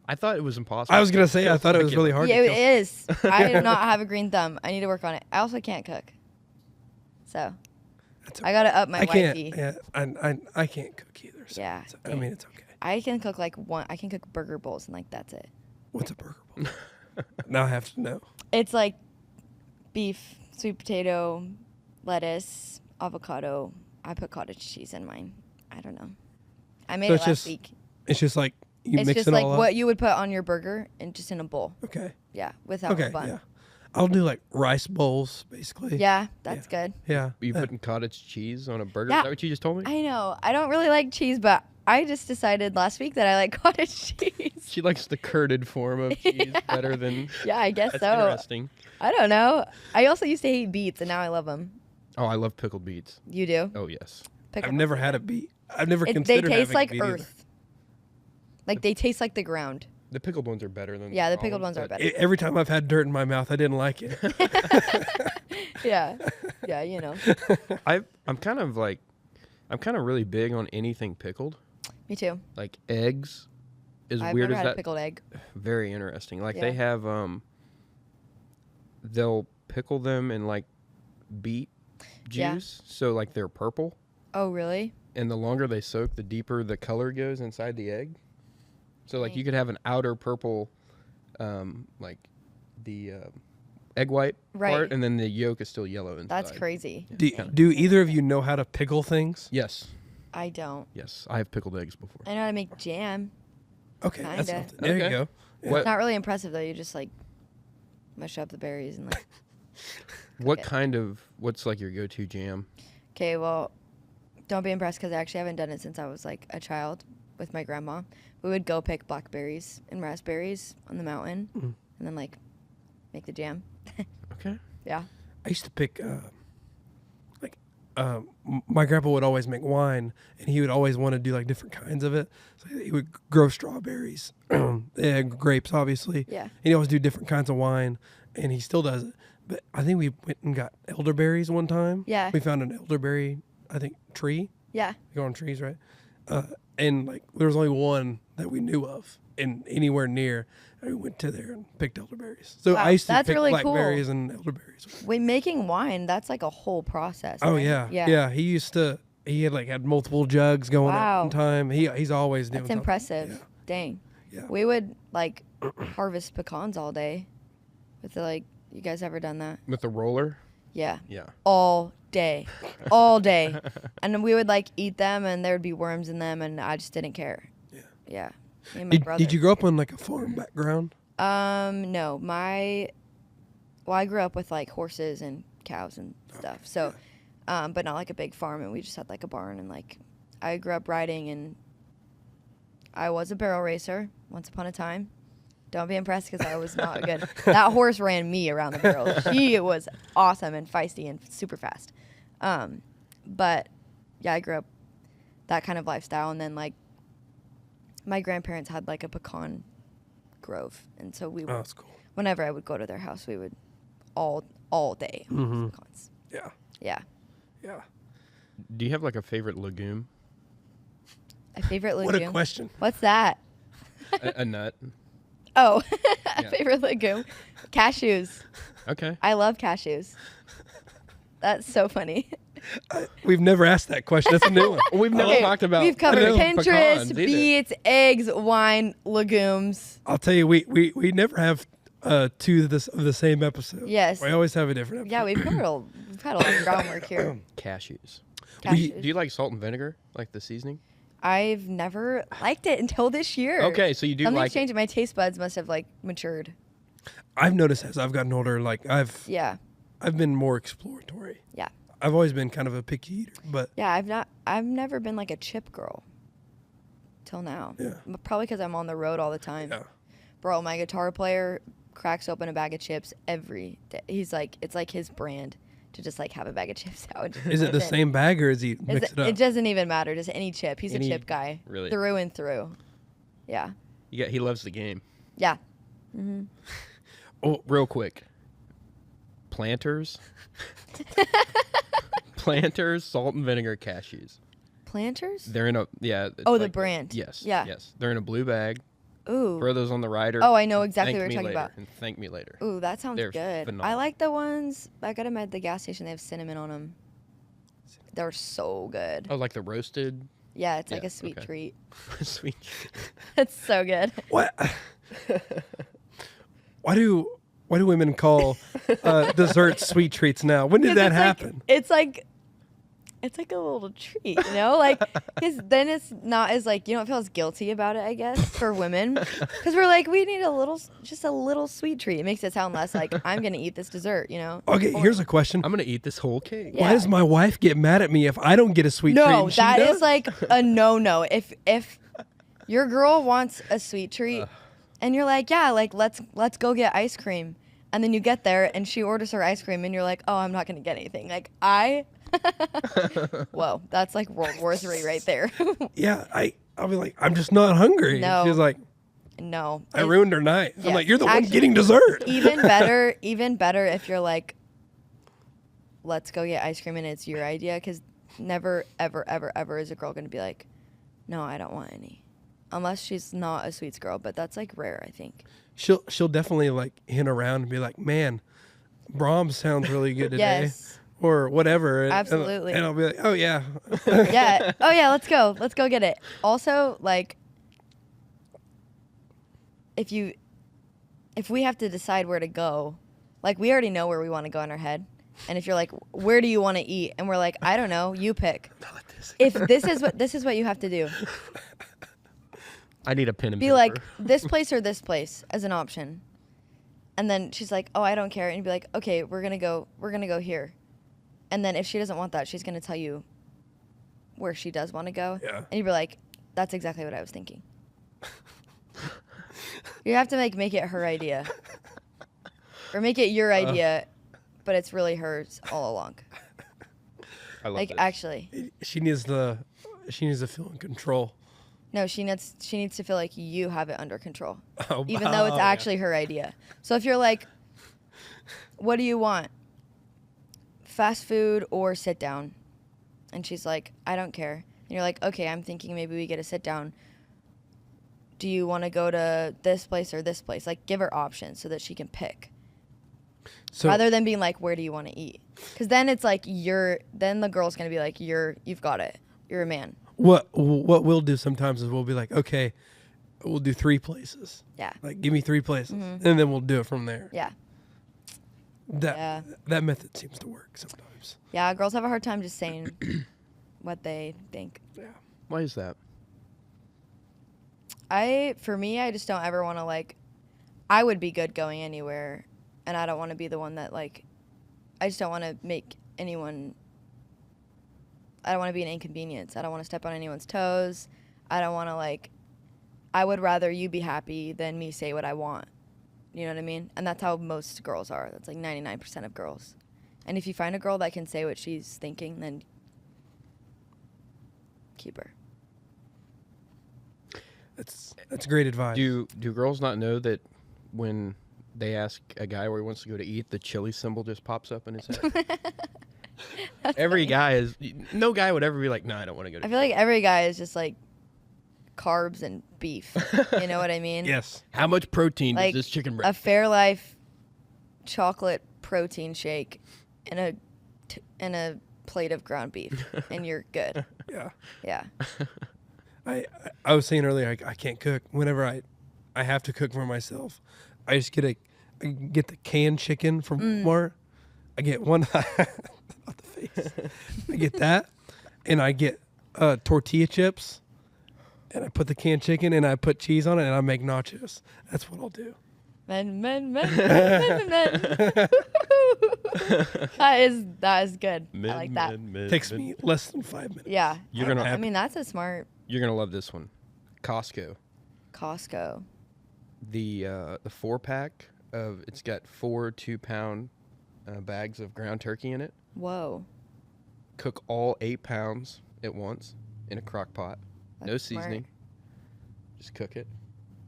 I thought it was impossible. I was gonna say I thought it was really hard. Yeah, to it kill. is. I do not have a green thumb. I need to work on it. I also can't cook. So That's I gotta up my I can't. wifey. Yeah, I can't cook either. So Yeah, I mean, it's okay. I can cook like one. I can cook burger bowls and like that's it. What's a burger bowl? Now I have to know. It's like beef, sweet potato, lettuce, avocado. I put cottage cheese in mine. I don't know. I made So it it's last just week. It's just like you It's mix just it like all up. what you would put on your burger and just in a bowl. Okay. Yeah, without Okay. a bun. Yeah. I'll do like rice bowls, basically. Yeah, that's good. Yeah. Are you putting cottage cheese on a burger? Yeah. Is that what you just told me? I know. I don't really like cheese, but I just decided last week that I like cottage cheese. She likes the curded form of cheese better than. Yeah, I guess That's so. interesting. I don't know. I also used to hate beets, and now I love them. Oh, I love pickled beets. You do? Oh yes. Pick I've them never up. had a beet. I've never They considered taste having like beet either. earth. Like they taste like the ground. The pickled ones are better than. Yeah, the raw pickled ones are but better. Every time I've had dirt in my mouth, I didn't like it. Yeah. Yeah, you know. I'm kind of really big on anything pickled. Me too. Like eggs, as I've weird never as had that. a pickled egg. Very interesting. Like Yeah. they have they'll pickle them in like beet Yeah. juice, so like they're purple, Oh, really? and the longer they soak, the deeper the color goes inside the egg. So like Dang. you could have an outer purple, like the egg white Right. part, and then the yolk is still yellow inside. That's crazy. Do either of you know how to pickle things? Yes, I don't. yes, I have pickled eggs before. I know how to make jam. Okay, that's Kinda. something. There Okay. you go. What It's not really impressive though. You just like mush up the berries and like. what it. kind of what's like your go-to jam? Okay, well, don't be impressed because I actually haven't done it since I was like a child with my grandma. We would go pick blackberries and raspberries on the mountain, Mhm. and then like make the jam. Okay. Yeah. I used to pick, my grandpa would always make wine, and he would always want to do like different kinds of it. So he would grow strawberries, grapes, obviously. Yeah. He'd always do different kinds of wine, and he still does it. But I think we went and got elderberries one time. Yeah. We found an elderberry, I think, tree. Yeah. You go on trees, right? And like there was only one that we knew of, and anywhere near. And we went to there and picked elderberries. So Wow, I used to that's pick really cool. blackberries and elderberries. When making wine, that's like a whole process. Oh right? yeah, Yeah. yeah. He had multiple jugs going Wow. at one time. He's always doing That's something. impressive. Dang. Yeah. We would like harvest pecans all day. With the like, you guys ever done that? With the roller? Yeah. Yeah. All day. All day. And then we would like eat them and there would be worms in them and I just didn't care. Yeah. Yeah. Me and my brother. Did you grow up on like a farm background? No, I grew up with like horses and cows and stuff. So, but not like a big farm, and we just had like a barn, and like I grew up riding, and I was a barrel racer once upon a time. Don't be impressed because I was not good. That horse ran me around the barrel. She was awesome and feisty and super fast. But yeah, I grew up that kind of lifestyle, and then like my grandparents had like a pecan grove, and so we would, that's cool. whenever I would go to their house, we would all day Mhm. pecans. Yeah. Yeah. Yeah. Do you have like a favorite legume? A favorite legume. What a question. What's that? A nut. Oh, Yeah. favorite legume. Cashews. Okay. I love cashews. That's so funny. We've never asked that question. That's a new one. We've never Okay, talked about. We've covered pecans Pinterest, either. beets, eggs, wine, legumes. I'll tell you, we never have two of the same episode. Yes. We always have a different episode. Yeah, we've had a lot of groundwork here. Cashews. Cashews. Do you like salt and vinegar, like the seasoning? I've never liked it until this year. Okay, so you do Something's like it. changed. My taste buds must have like matured. I've noticed as I've gotten older, like I've Yeah. been more exploratory. Yeah. I've always been kind of a picky eater, but Yeah, I've never been like a chip girl till now. Yeah. Probably because I'm on the road all the time. yeah. Bro, my guitar player cracks open a bag of chips every day. He's like, it's like his brand to just like have a bag of chips out. Is it the same bag or is he mix it up? It doesn't even matter. Just any chip. He's Any- a chip guy. really? Through and through. Yeah. Yeah, he loves the game. Yeah. Real quick. Planters. Planters, salt and vinegar cashews. Planters? They're in a it's Oh, the like- brand. Yes. Yeah. Yes. They're in a blue bag. Ooh. Throw those on the rider. Oh, I know exactly thank what me you're talking later, about. And thank me later. Ooh, that sounds They're good. I phenomenal. like the ones I got them at the gas station. They have cinnamon on them. They're so good. Oh, like the roasted Yeah, it's like yeah, a sweet okay. treat. sweet. It's so good. What? Why do women call desserts sweet treats now? When did 'Cause that it's like- happen? It's like a little treat, you know? Like, because then it's not as like, you don't feel as guilty about it, I guess, for women. Because we're like, we need just a little sweet treat. It makes it sound less like, I'm going to eat this dessert, you know? Okay, here's a question. I'm gonna eat this whole cake. Yeah. Why does my wife get mad at me if I don't get a sweet treat? No, and she that does? is like a no-no. If your girl wants a sweet treat and you're like, yeah, like let's go get ice cream. And then you get there and she orders her ice cream and you're like, oh, I'm not going to get anything. Like whoa, that's like World War III right there. Yeah, I'll be like, I'm just not hungry. No. She's like, No. I ruined her night. I'm Yeah. like, you're the one Actually- getting dessert. even better if you're like, let's go get ice cream and it's your idea, because never ever is a girl gonna be like, no, I don't want any, unless she's not a sweets girl, but that's like rare, I think. She'll definitely like hint around and be like, man, Brahms sounds really good today. Yes. Or whatever. Absolutely. And I'll be like, oh yeah. Yeah. Oh yeah, let's go get it. Also, like, if we have to decide where to go, like, we already know where we want to go in our head. And if you're like, where do you want to eat? And we're like, I don't know, you pick. If this is what you have to do. I need a pen and Be paper. like, this place or this place as an option. And then she's like, oh, I don't care. And you'd be like, okay, we're gonna go here. And then if she doesn't want that, she's gonna tell you where she does want to go. Yeah. And you'd be like, that's exactly what I was thinking. You have to make it her idea. Or make it your idea, but it's really hers all along. I love Like, this. actually. She needs to feel in control. No, she needs to feel like you have it under control. Oh, Even though it's yeah. actually her idea. So if you're like, what do you want? Fast food or sit down? And she's like, I don't care. And you're like, okay, I'm thinking maybe we get a sit down. Do you want to go to this place or this place? Like, give her options so that she can pick. So Rather than being like, where do you want to eat? Because then it's like, then the girl's going to be like, you've got it. You're a man. what we'll do sometimes is we'll be like, okay, we'll do 3 places. Yeah. Like, give me 3 places, and then we'll do it from there. Yeah. That method seems to work sometimes. Yeah, girls have a hard time just saying what they think. Why is that? For me, I just don't ever want to like. I would be good going anywhere, and I don't want to be the one that like. I just don't want to make anyone. I don't want to be an inconvenience. I don't want to step on anyone's toes. I don't want to like. I would rather you be happy than me say what I want. You know what I mean? And that's how most girls are. That's like 99% of girls. And if you find a girl that can say what she's thinking, then keep her. That's great advice. Do girls not know that when they ask a guy where he wants to go to eat, the chili symbol just pops up in his head? Every guy is. No guy would ever be like, no, I don't want to go to I feel like every guy is just like carbs and beef. You know what I mean? Yes. How much protein Like does this chicken a bring? Fairlife chocolate protein shake and a plate of ground beef, and you're good. Yeah. Yeah. I was saying earlier, I can't cook. Whenever I have to cook for myself, I just I get the canned chicken from Walmart. I get one off the face. I get that, and I get tortilla chips, and I put the canned chicken and I put cheese on it, and I make nachos. That's what I'll do. Men. That is good. I like that. Takes me less than 5 minutes. Yeah. You're gonna. I mean, that's a smart You're gonna love this one. Costco. The 4-pack of it's got 4 2-pound bags of ground turkey in it. Whoa. Cook all 8 pounds at once in a crock pot. No That's smart. seasoning. Just cook it.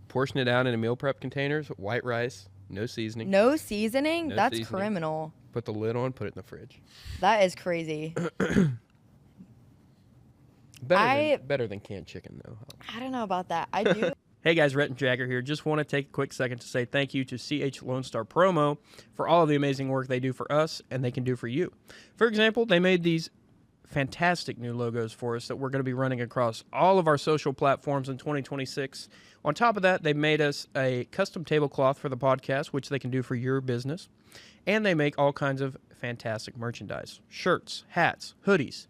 Portion it out in a meal prep containers. White rice. No seasoning. No seasoning? No That's seasoning. criminal. Put the lid on. Put it in the fridge. That is crazy. Better than canned chicken though. I don't know about that. I do. Hey guys, Rhett and Jagger here. Just want to take a quick second to say thank you to CH Lone Star Promo for all of the amazing work they do for us and they can do for you. For example, they made these fantastic new logos for us that we're going to be running across all of our social platforms in 2026. On top of that, they made us a custom tablecloth for the podcast, which they can do for your business. And they make all kinds of fantastic merchandise. Shirts, hats, hoodies,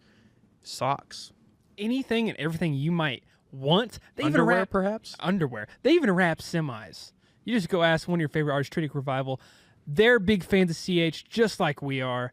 socks. Anything and everything you might want. They even Underwear, wrap perhaps? underwear. They even wrap semis. You just go ask one of your favorite artists, Tritic Revival. They're big fans of CH, just like we are,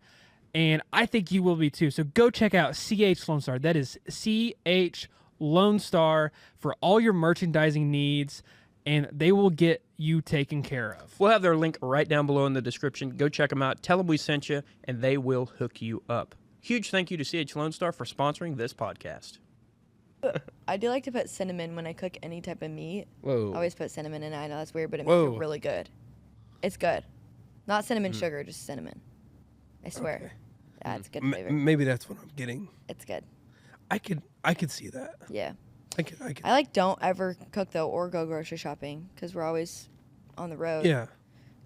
and I think you will be too. So go check out CH Lone Star. That is CH Lone Star for all your merchandising needs, and they will get you taken care of. We'll have their link right down below in the description. Go check them out. Tell them we sent you, and they will hook you up. Huge thank you to CH Lone Star for sponsoring this podcast. I do like to put cinnamon when I cook any type of meat. Whoa. I always put cinnamon in it. I know that's weird, but it makes Whoa. it really good. It's good. Not cinnamon sugar, just cinnamon. I swear. Okay. Yeah, it's good flavor. Maybe that's what I'm getting. It's good. I could see that. Yeah. I could. I like don't ever cook though or go grocery shopping because we're always on the road. Yeah.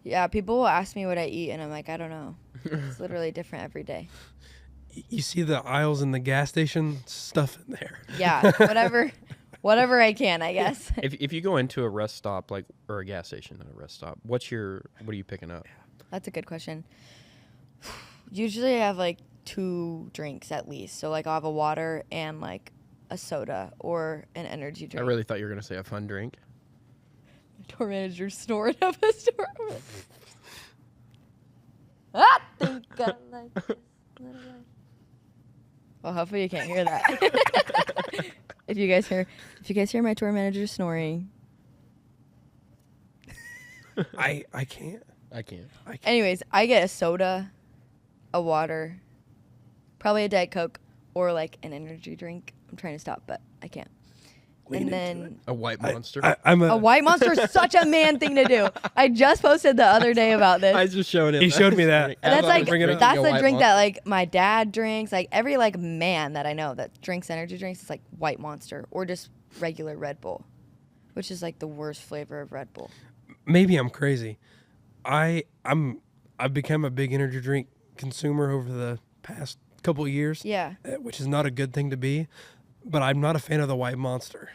Yeah, people will ask me what I eat and I'm like, I don't know. It's literally different every day. You see the aisles in the gas station, stuff in there. Yeah, whatever I can, I guess. If you go into a rest stop or a gas station, not a rest stop, what are you picking up? That's a good question. Usually I have like 2 drinks at least. So like I'll have a water and like a soda or an energy I drink. really thought you were gonna say a fun drink. Store manager snoring up a store. I think I like this little life. Well, hopefully you can't hear that. If you guys hear my tour manager snoring. I can't. I can't. Anyways, I get a soda, a water, probably a Diet Coke, or like an energy drink. I'm trying to stop, but I can't. Lean and into then A white monster. I'm a white monster is such a man thing to do. I just posted the other day about this. I was just showing it. He showed me that. And that's like bring it up. that's the drink that like my dad drinks. Like every like man that I know that drinks energy drinks is like White Monster or just regular Red Bull, which is like the worst flavor of Red Bull. Maybe I'm crazy. I've become a big energy drink consumer over the past couple of years. Yeah. Which is not a good thing to be, but I'm not a fan of the White Monster.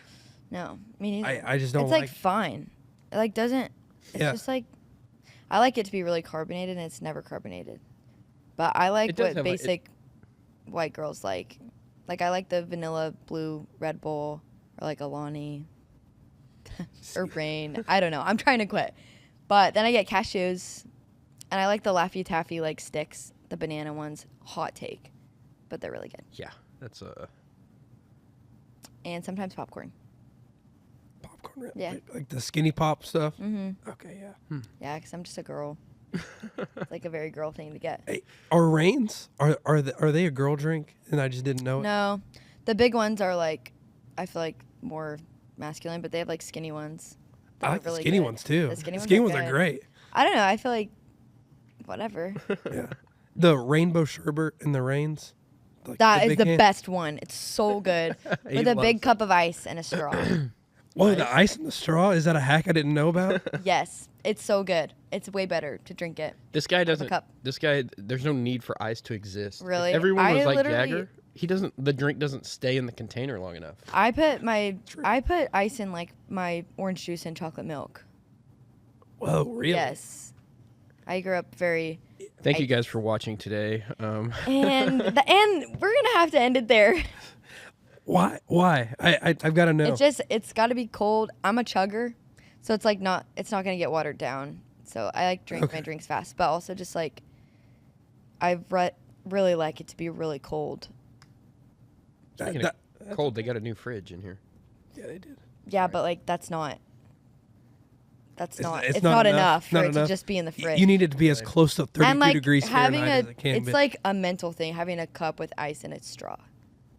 No, me neither. I just don't It's like. like fine. It like doesn't. It's Yeah. just like I like it to be really carbonated, and it's never carbonated. But I like It does what have a- basic white girls like. Like I like the vanilla blue Red Bull or like Alani. or rain. I don't know. I'm trying to quit. But then I get cashews, and I like the Laffy Taffy like sticks, the banana ones. Hot take, but they're really good. Yeah, that's And sometimes popcorn. Popcorn, right? Yeah. Like the skinny pop stuff. Mm-hmm. Okay, yeah. Yeah, because I'm just a girl. It's like a very girl thing to get. Hey, are Reigns are they a girl drink? And I just didn't know it. No, the big ones are like, I feel like more masculine, but they have like skinny ones. I They're like the really skinny good. ones too. The skinny ones are good. great. I don't know. I feel like whatever. Yeah. The rainbow sherbet and the Reigns. Like That is big the can. best one. It's so good with a big cup of ice and a straw. Whoa, the ice in the straw? Is that a hack I didn't know about? Yes, it's so good. It's way better to drink it. This guy doesn't. cup. This guy, there's no need for ice to exist. If Really? everyone I was like literally- Jagger. He doesn't. The drink doesn't stay in the container long enough. I put ice in like my orange juice and chocolate milk. Whoa, really? Yes, I grew up very. Thank you guys for watching today. And we're gonna have to end it there. Why? I've got to know. It's got to be cold. I'm a chugger, so it's not gonna get watered down. So I like drink my drinks fast, but also just like I really like it to be really cold. Speaking of cold, they got a new fridge in here. Yeah, they did. Yeah, but like it's not it's not not enough for not it enough. to just be in the fridge. You need it to be as close to 32 and like degrees having Fahrenheit as it can it's be. like a mental thing, having a cup with ice and its straw.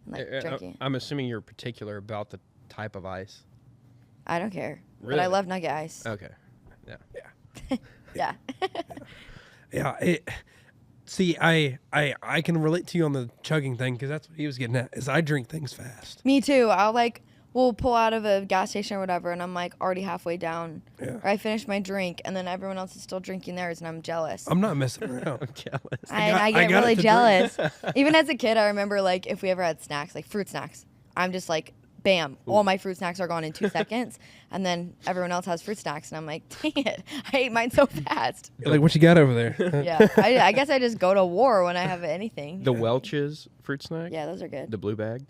And, like drinking. I'm assuming you're particular about the type of ice. I don't care. But Really? I love nugget ice. Okay. Yeah. Yeah. Yeah. See, I can relate to you on the chugging thing because that's what he was getting at. Is I drink things fast. Me too. We'll pull out of a gas station or whatever, and I'm like already halfway down. Yeah. Or I finish my drink, and then everyone else is still drinking theirs, and I'm jealous. I'm not messing around. I'm jealous. I got get it really to jealous. Even as a kid, I remember like if we ever had snacks, like fruit snacks, I'm just like, bam, all my fruit snacks are gone in 2 seconds, and then everyone else has fruit snacks, and I'm like, dang it, I ate mine so fast. Like, what you got over there? Yeah, I guess I just go to war when I have anything. The Welch's fruit snack. Yeah, those are good. The blue bag.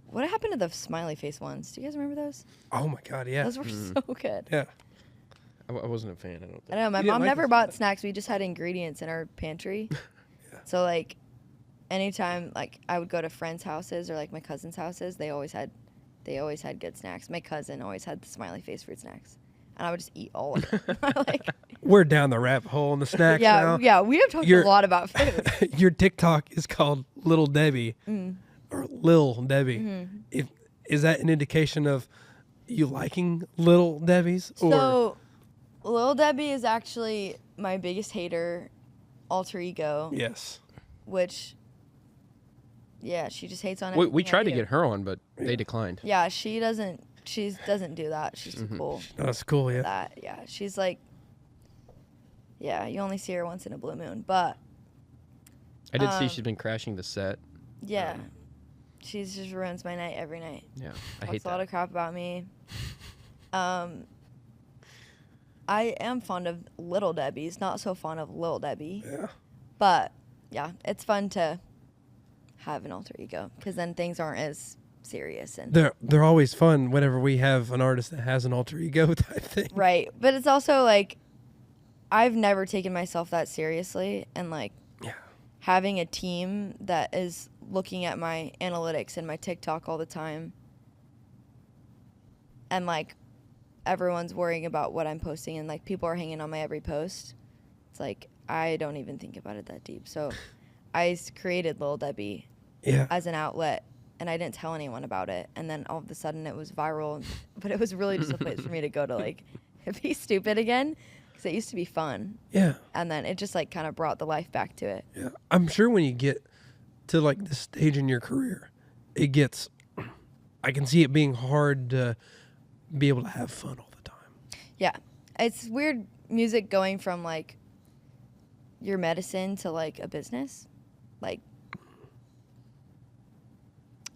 What happened to the smiley face ones? Do you guys remember those? Oh my God, yeah. Those were so good. Yeah. I wasn't a fan. I don't think. I know my You didn't mom like never those? bought snacks. We just had ingredients in our pantry. So like, anytime like I would go to friends' houses or like my cousins' houses, they always had good snacks. My cousin always had the smiley face fruit snacks, and I would just eat all of them. Like, We're down the rabbit hole in the snacks now. yeah, we have talked a lot about food. Your TikTok is called Little Debbie or Lil Debbie. Is that an indication of you liking Little Debbie's? Or So, Lil Debbie is actually my biggest hater, alter ego, yes. which, yeah, she just hates on We everything I tried to do. get her on, but they declined. Yeah, she doesn't do that. She's too cool. Oh, that's cool. Yeah. That, yeah, she's like, yeah, you only see her once in a blue moon, but I did see she's been crashing the set. yeah, she's just ruins my night every night. Yeah, I hate Talks a lot that. of crap about me. I am fond of Little Debbie's, not so fond of Lil Debbie. Yeah. But yeah, it's fun to have an alter ego because then things aren't as serious and They're always fun whenever we have an artist that has an alter ego type thing. right. But it's also like I've never taken myself that seriously, and like having a team that is looking at my analytics and my TikTok all the time, and like everyone's worrying about what I'm posting, and like people are hanging on my every post. It's like I don't even think about it that deep. So I created Lil Debbie Yeah. as an outlet, and I didn't tell anyone about it, and then all of a sudden it was viral. But it was really just a place for me to go to like be stupid again, because it used to be fun, Yeah. and then it just like kind of brought the life back to it. Yeah. I'm sure when you get to like this stage in your career, it gets, I can see it being hard to be able to have fun all the time. Yeah, it's weird music going from like your medicine to like a business. Like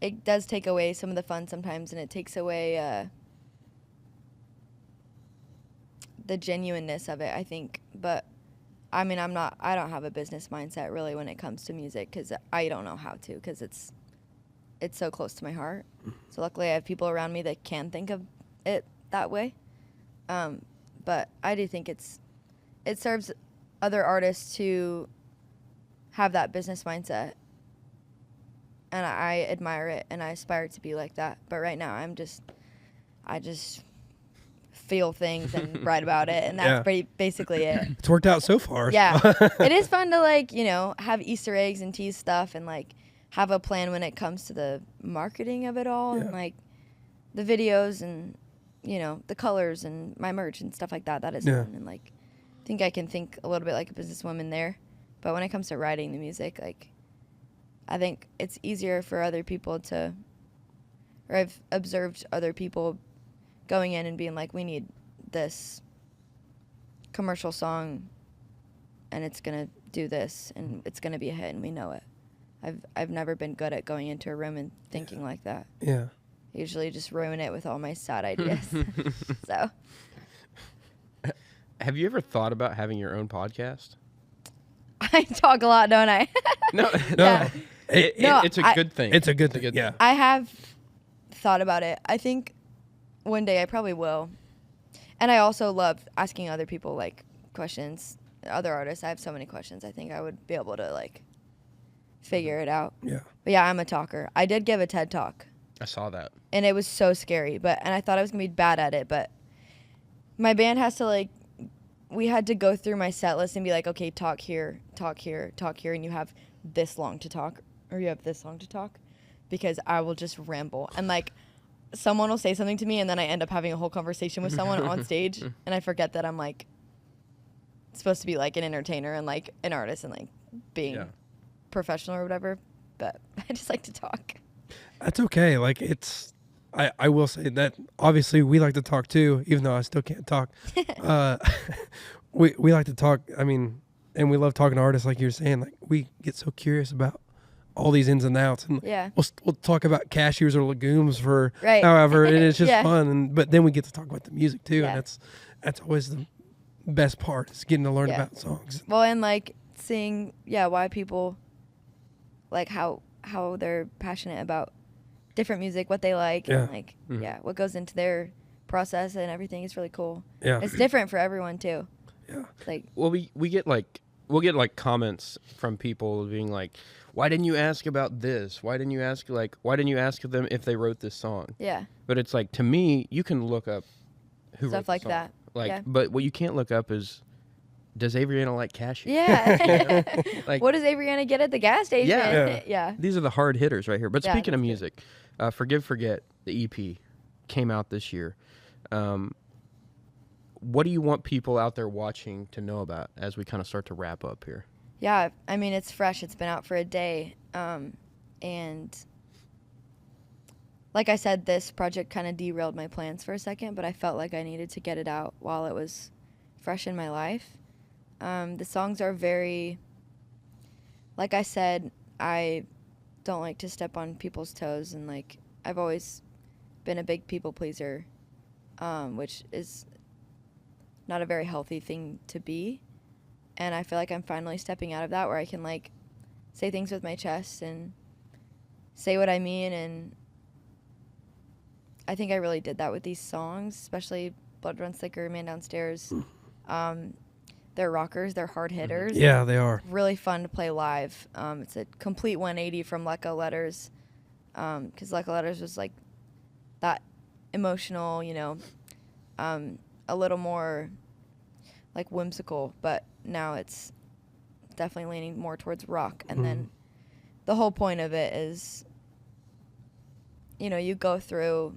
it does take away some of the fun sometimes, and it takes away the genuineness of it, I think. But I mean, I don't have a business mindset really when it comes to music, because I don't know how to, because it's so close to my heart. So luckily I have people around me that can think of it that way. But I do think it serves other artists to have that business mindset. And I admire it, and I aspire to be like that. But right now, I just feel things and write about it, and that's basically it. It's worked out so far. Yeah. It is fun to, like, you know, have Easter eggs and tease stuff and, like, have a plan when it comes to the marketing of it all and, like, the videos and, you know, the colors and my merch and stuff like that. That is fun. And, like, I think I can think a little bit like a businesswoman there. But when it comes to writing the music, like, I think it's easier for other people to, or I've observed other people going in and being like, we need this commercial song and it's going to do this and it's going to be a hit and we know it. I've never been good at going into a room and thinking like that. Yeah. I usually just ruin it with all my sad ideas. So. Have you ever thought about having your own podcast? I talk a lot, don't I? No. Yeah. It's a good thing. It's a good thing. Yeah. I have thought about it. I think one day I probably will. And I also love asking other people, like, questions. Other artists, I have so many questions. I think I would be able to, like, figure it out. Yeah. But yeah, I'm a talker. I did give a TED Talk. I saw that. And it was so scary. And I thought I was going to be bad at it. But my band has to, like, we had to go through my set list and be like, okay, talk here, talk here, talk here. And you have this long to talk. Or you have this long to talk. Because I will just ramble. And, like, someone will say something to me and then I end up having a whole conversation with someone on stage. And I forget that I'm, like, supposed to be, like, an entertainer and, like, an artist and, like, being professional or whatever. But I just like to talk. That's okay. Like, I will say that obviously we like to talk too, even though I still can't talk. We like to talk. I mean, and we love talking to artists, like you were saying. Like, we get so curious about all these ins and outs, and we'll talk about cashews or legumes for however, and it's just fun. But then we get to talk about the music too, and that's always the best part, is getting to learn about songs. Well, and, like, seeing why people, like, how they're passionate about different music, what they like, and, like, what goes into their process and everything is really cool. Yeah, it's different for everyone too. Yeah, like, well, we'll get comments from people being like, why didn't you ask about this? Why didn't you ask them if they wrote this song? Yeah. But it's like, to me, you can look up who stuff wrote like the song. that. Like, but what you can't look up is, does Avery Anna like cashews? Yeah. Like, what does Avery Anna get at the gas station? Yeah. These are the hard hitters right here. But speaking of music, Forget, the EP, came out this year. What do you want people out there watching to know about as we kind of start to wrap up here? Yeah, I mean, it's fresh. It's been out for a day. And like I said, this project kind of derailed my plans for a second, but I felt like I needed to get it out while it was fresh in my life. The songs are very, like I said, I don't like to step on people's toes, and, like, I've always been a big people pleaser, which is not a very healthy thing to be. And I feel like I'm finally stepping out of that, where I can, like, say things with my chest and say what I mean. And I think I really did that with these songs, especially Blood Runs Thicker, Man Downstairs. They're rockers. They're hard hitters. Yeah, they are. Really fun to play live. It's a complete 180 from Let Go Letters, because Let Go Letters was, like, that emotional, you know, a little more, like, whimsical, but now it's definitely leaning more towards rock. And then the whole point of it is, you know, you go through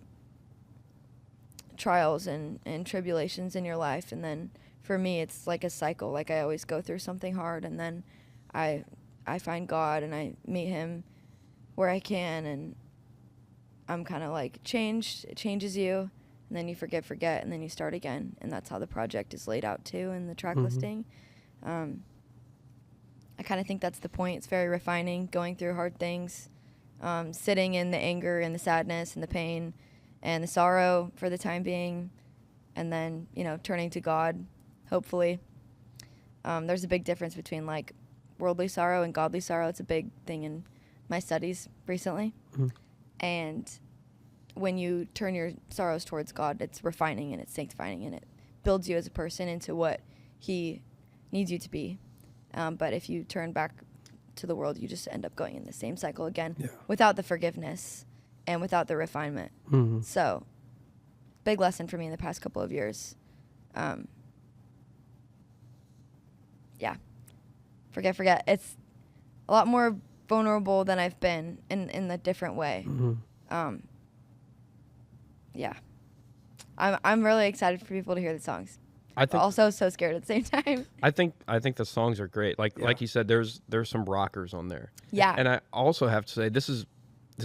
trials and tribulations in your life, and then for me it's like a cycle. Like, I always go through something hard, and then I find God and I meet him where I can, and I'm kind of like changed. It changes you, and then you forget, and then you start again. And that's how the project is laid out too in the track listing. I kind of think that's the point. It's very refining, going through hard things, sitting in the anger and the sadness and the pain and the sorrow for the time being, and then, you know, turning to God, hopefully. There's a big difference between, like, worldly sorrow and godly sorrow. It's a big thing in my studies recently. And when you turn your sorrows towards God, it's refining and it's sanctifying, and it builds you as a person into what he needs you to be. But if you turn back to the world, you just end up going in the same cycle again without the forgiveness and without the refinement. Mm-hmm. So, big lesson for me in the past couple of years. Yeah. Forget. It's a lot more vulnerable than I've been in a different way. Mm-hmm. Yeah. I'm really excited for people to hear the songs. I But think also so scared at the same time. I think the songs are great. Like you said, there's some rockers on there. Yeah. And I also have to say this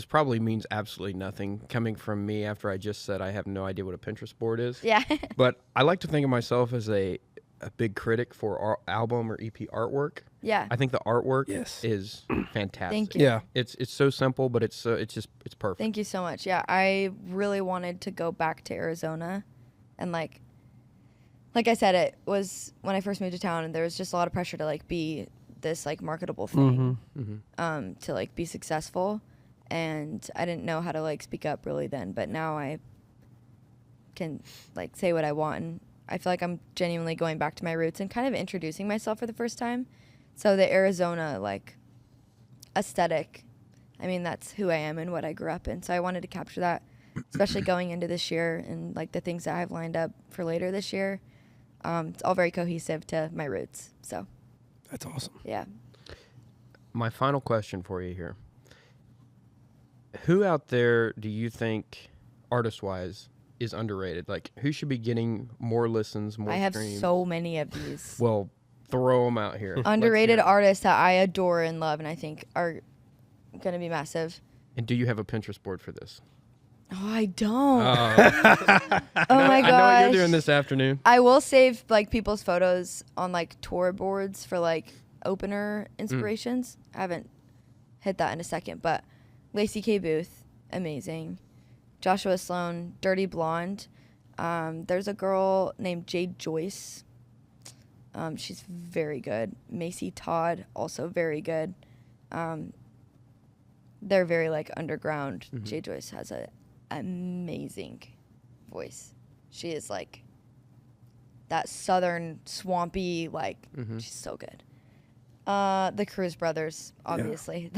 probably means absolutely nothing coming from me after I just said I have no idea what a Pinterest board is. Yeah. But I like to think of myself as a big critic for our album or EP artwork. Yeah. I think the artwork Yes. is fantastic. Thank you. Yeah. It's so simple, but it's perfect. Thank you so much. Yeah, I really wanted to go back to Arizona, and like I said, it was when I first moved to town, and there was just a lot of pressure to like be this like marketable thing, to like be successful, and I didn't know how to like speak up really then, but now I can like say what I want, and I feel like I'm genuinely going back to my roots and kind of introducing myself for the first time. So the Arizona like aesthetic, I mean, that's who I am and what I grew up in. So I wanted to capture that, especially going into this year and like the things that I have lined up for later this year. It's all very cohesive to my roots. So That's awesome. yeah. My final question for you here. Who out there do you think, artist-wise, is underrated? Like, who should be getting more listens, more I have streams? so many of these Well, throw them out here. Let's underrated hear it. artists that I adore and love, and I think are going to be massive. And do you have a Pinterest board for this? Oh, I don't. Oh, Oh my I know what you're gosh. doing this afternoon. I will save like people's photos on like tour boards for like opener inspirations. I haven't hit that in a second, but Lacey K. Booth, amazing. Joshua Sloan, Dirty Blonde. There's a girl named Jade Joyce. She's very good. Macy Todd, also very good. They're very like underground. Jade Joyce has an amazing voice. She is like that southern swampy like she's so good. The Cruz brothers, obviously.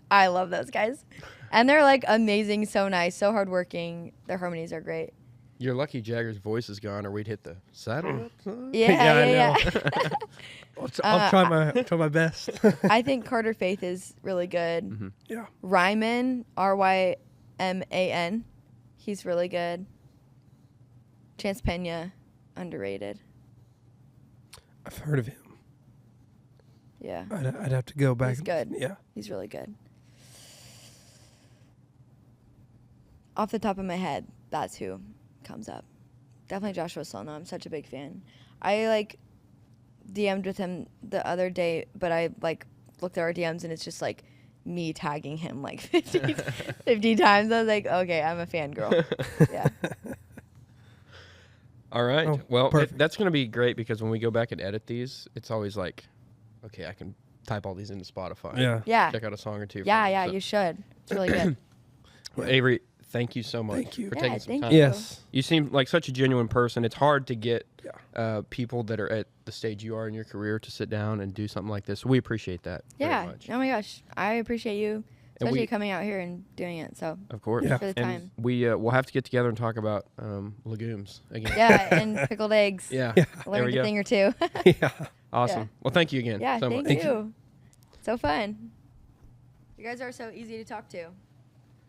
I love those guys. And they're like amazing, so nice, so hardworking. Their harmonies are great. You're lucky Jagger's voice is gone, or we'd hit the saddle up sign. Yeah. I'll try my best. I think Carter Faith is really good. Yeah. Ryman, Ryman, he's really good. Chance Pena, underrated. I've heard of him. Yeah, I'd have to go back. He's good. Yeah. he's really good. Off the top of my head, that's who comes up. Definitely Joshua Sloan, though. I'm such a big fan. I like DM'd with him the other day, but I like looked at our DMs and it's just like me tagging him like 50 times. I was like, okay, I'm a fangirl. Yeah. All right. Oh, Well, perfect. that's going to be great because when we go back and edit these, it's always like, okay, I can type all these into Spotify. Yeah. Yeah. Check out a song or two. Yeah, from yeah, them. you should. It's really good. Well, Avery, thank you so much Thank you. for Yeah, taking some thank time. you. Yes. You seem like such a genuine person. It's hard to get people that are at the stage you are in your career to sit down and do something like this. We appreciate that very Yeah. much. Oh my gosh. I appreciate you, And especially we- coming out here and doing it. So Of course. Yeah. for the And time. we'll have to get together and talk about legumes again. Yeah, and pickled eggs. Yeah. There Learned we a go. thing or two. Yeah. Awesome. Yeah. Well, thank you again Yeah, so thank much. you. So fun. You guys are so easy to talk to.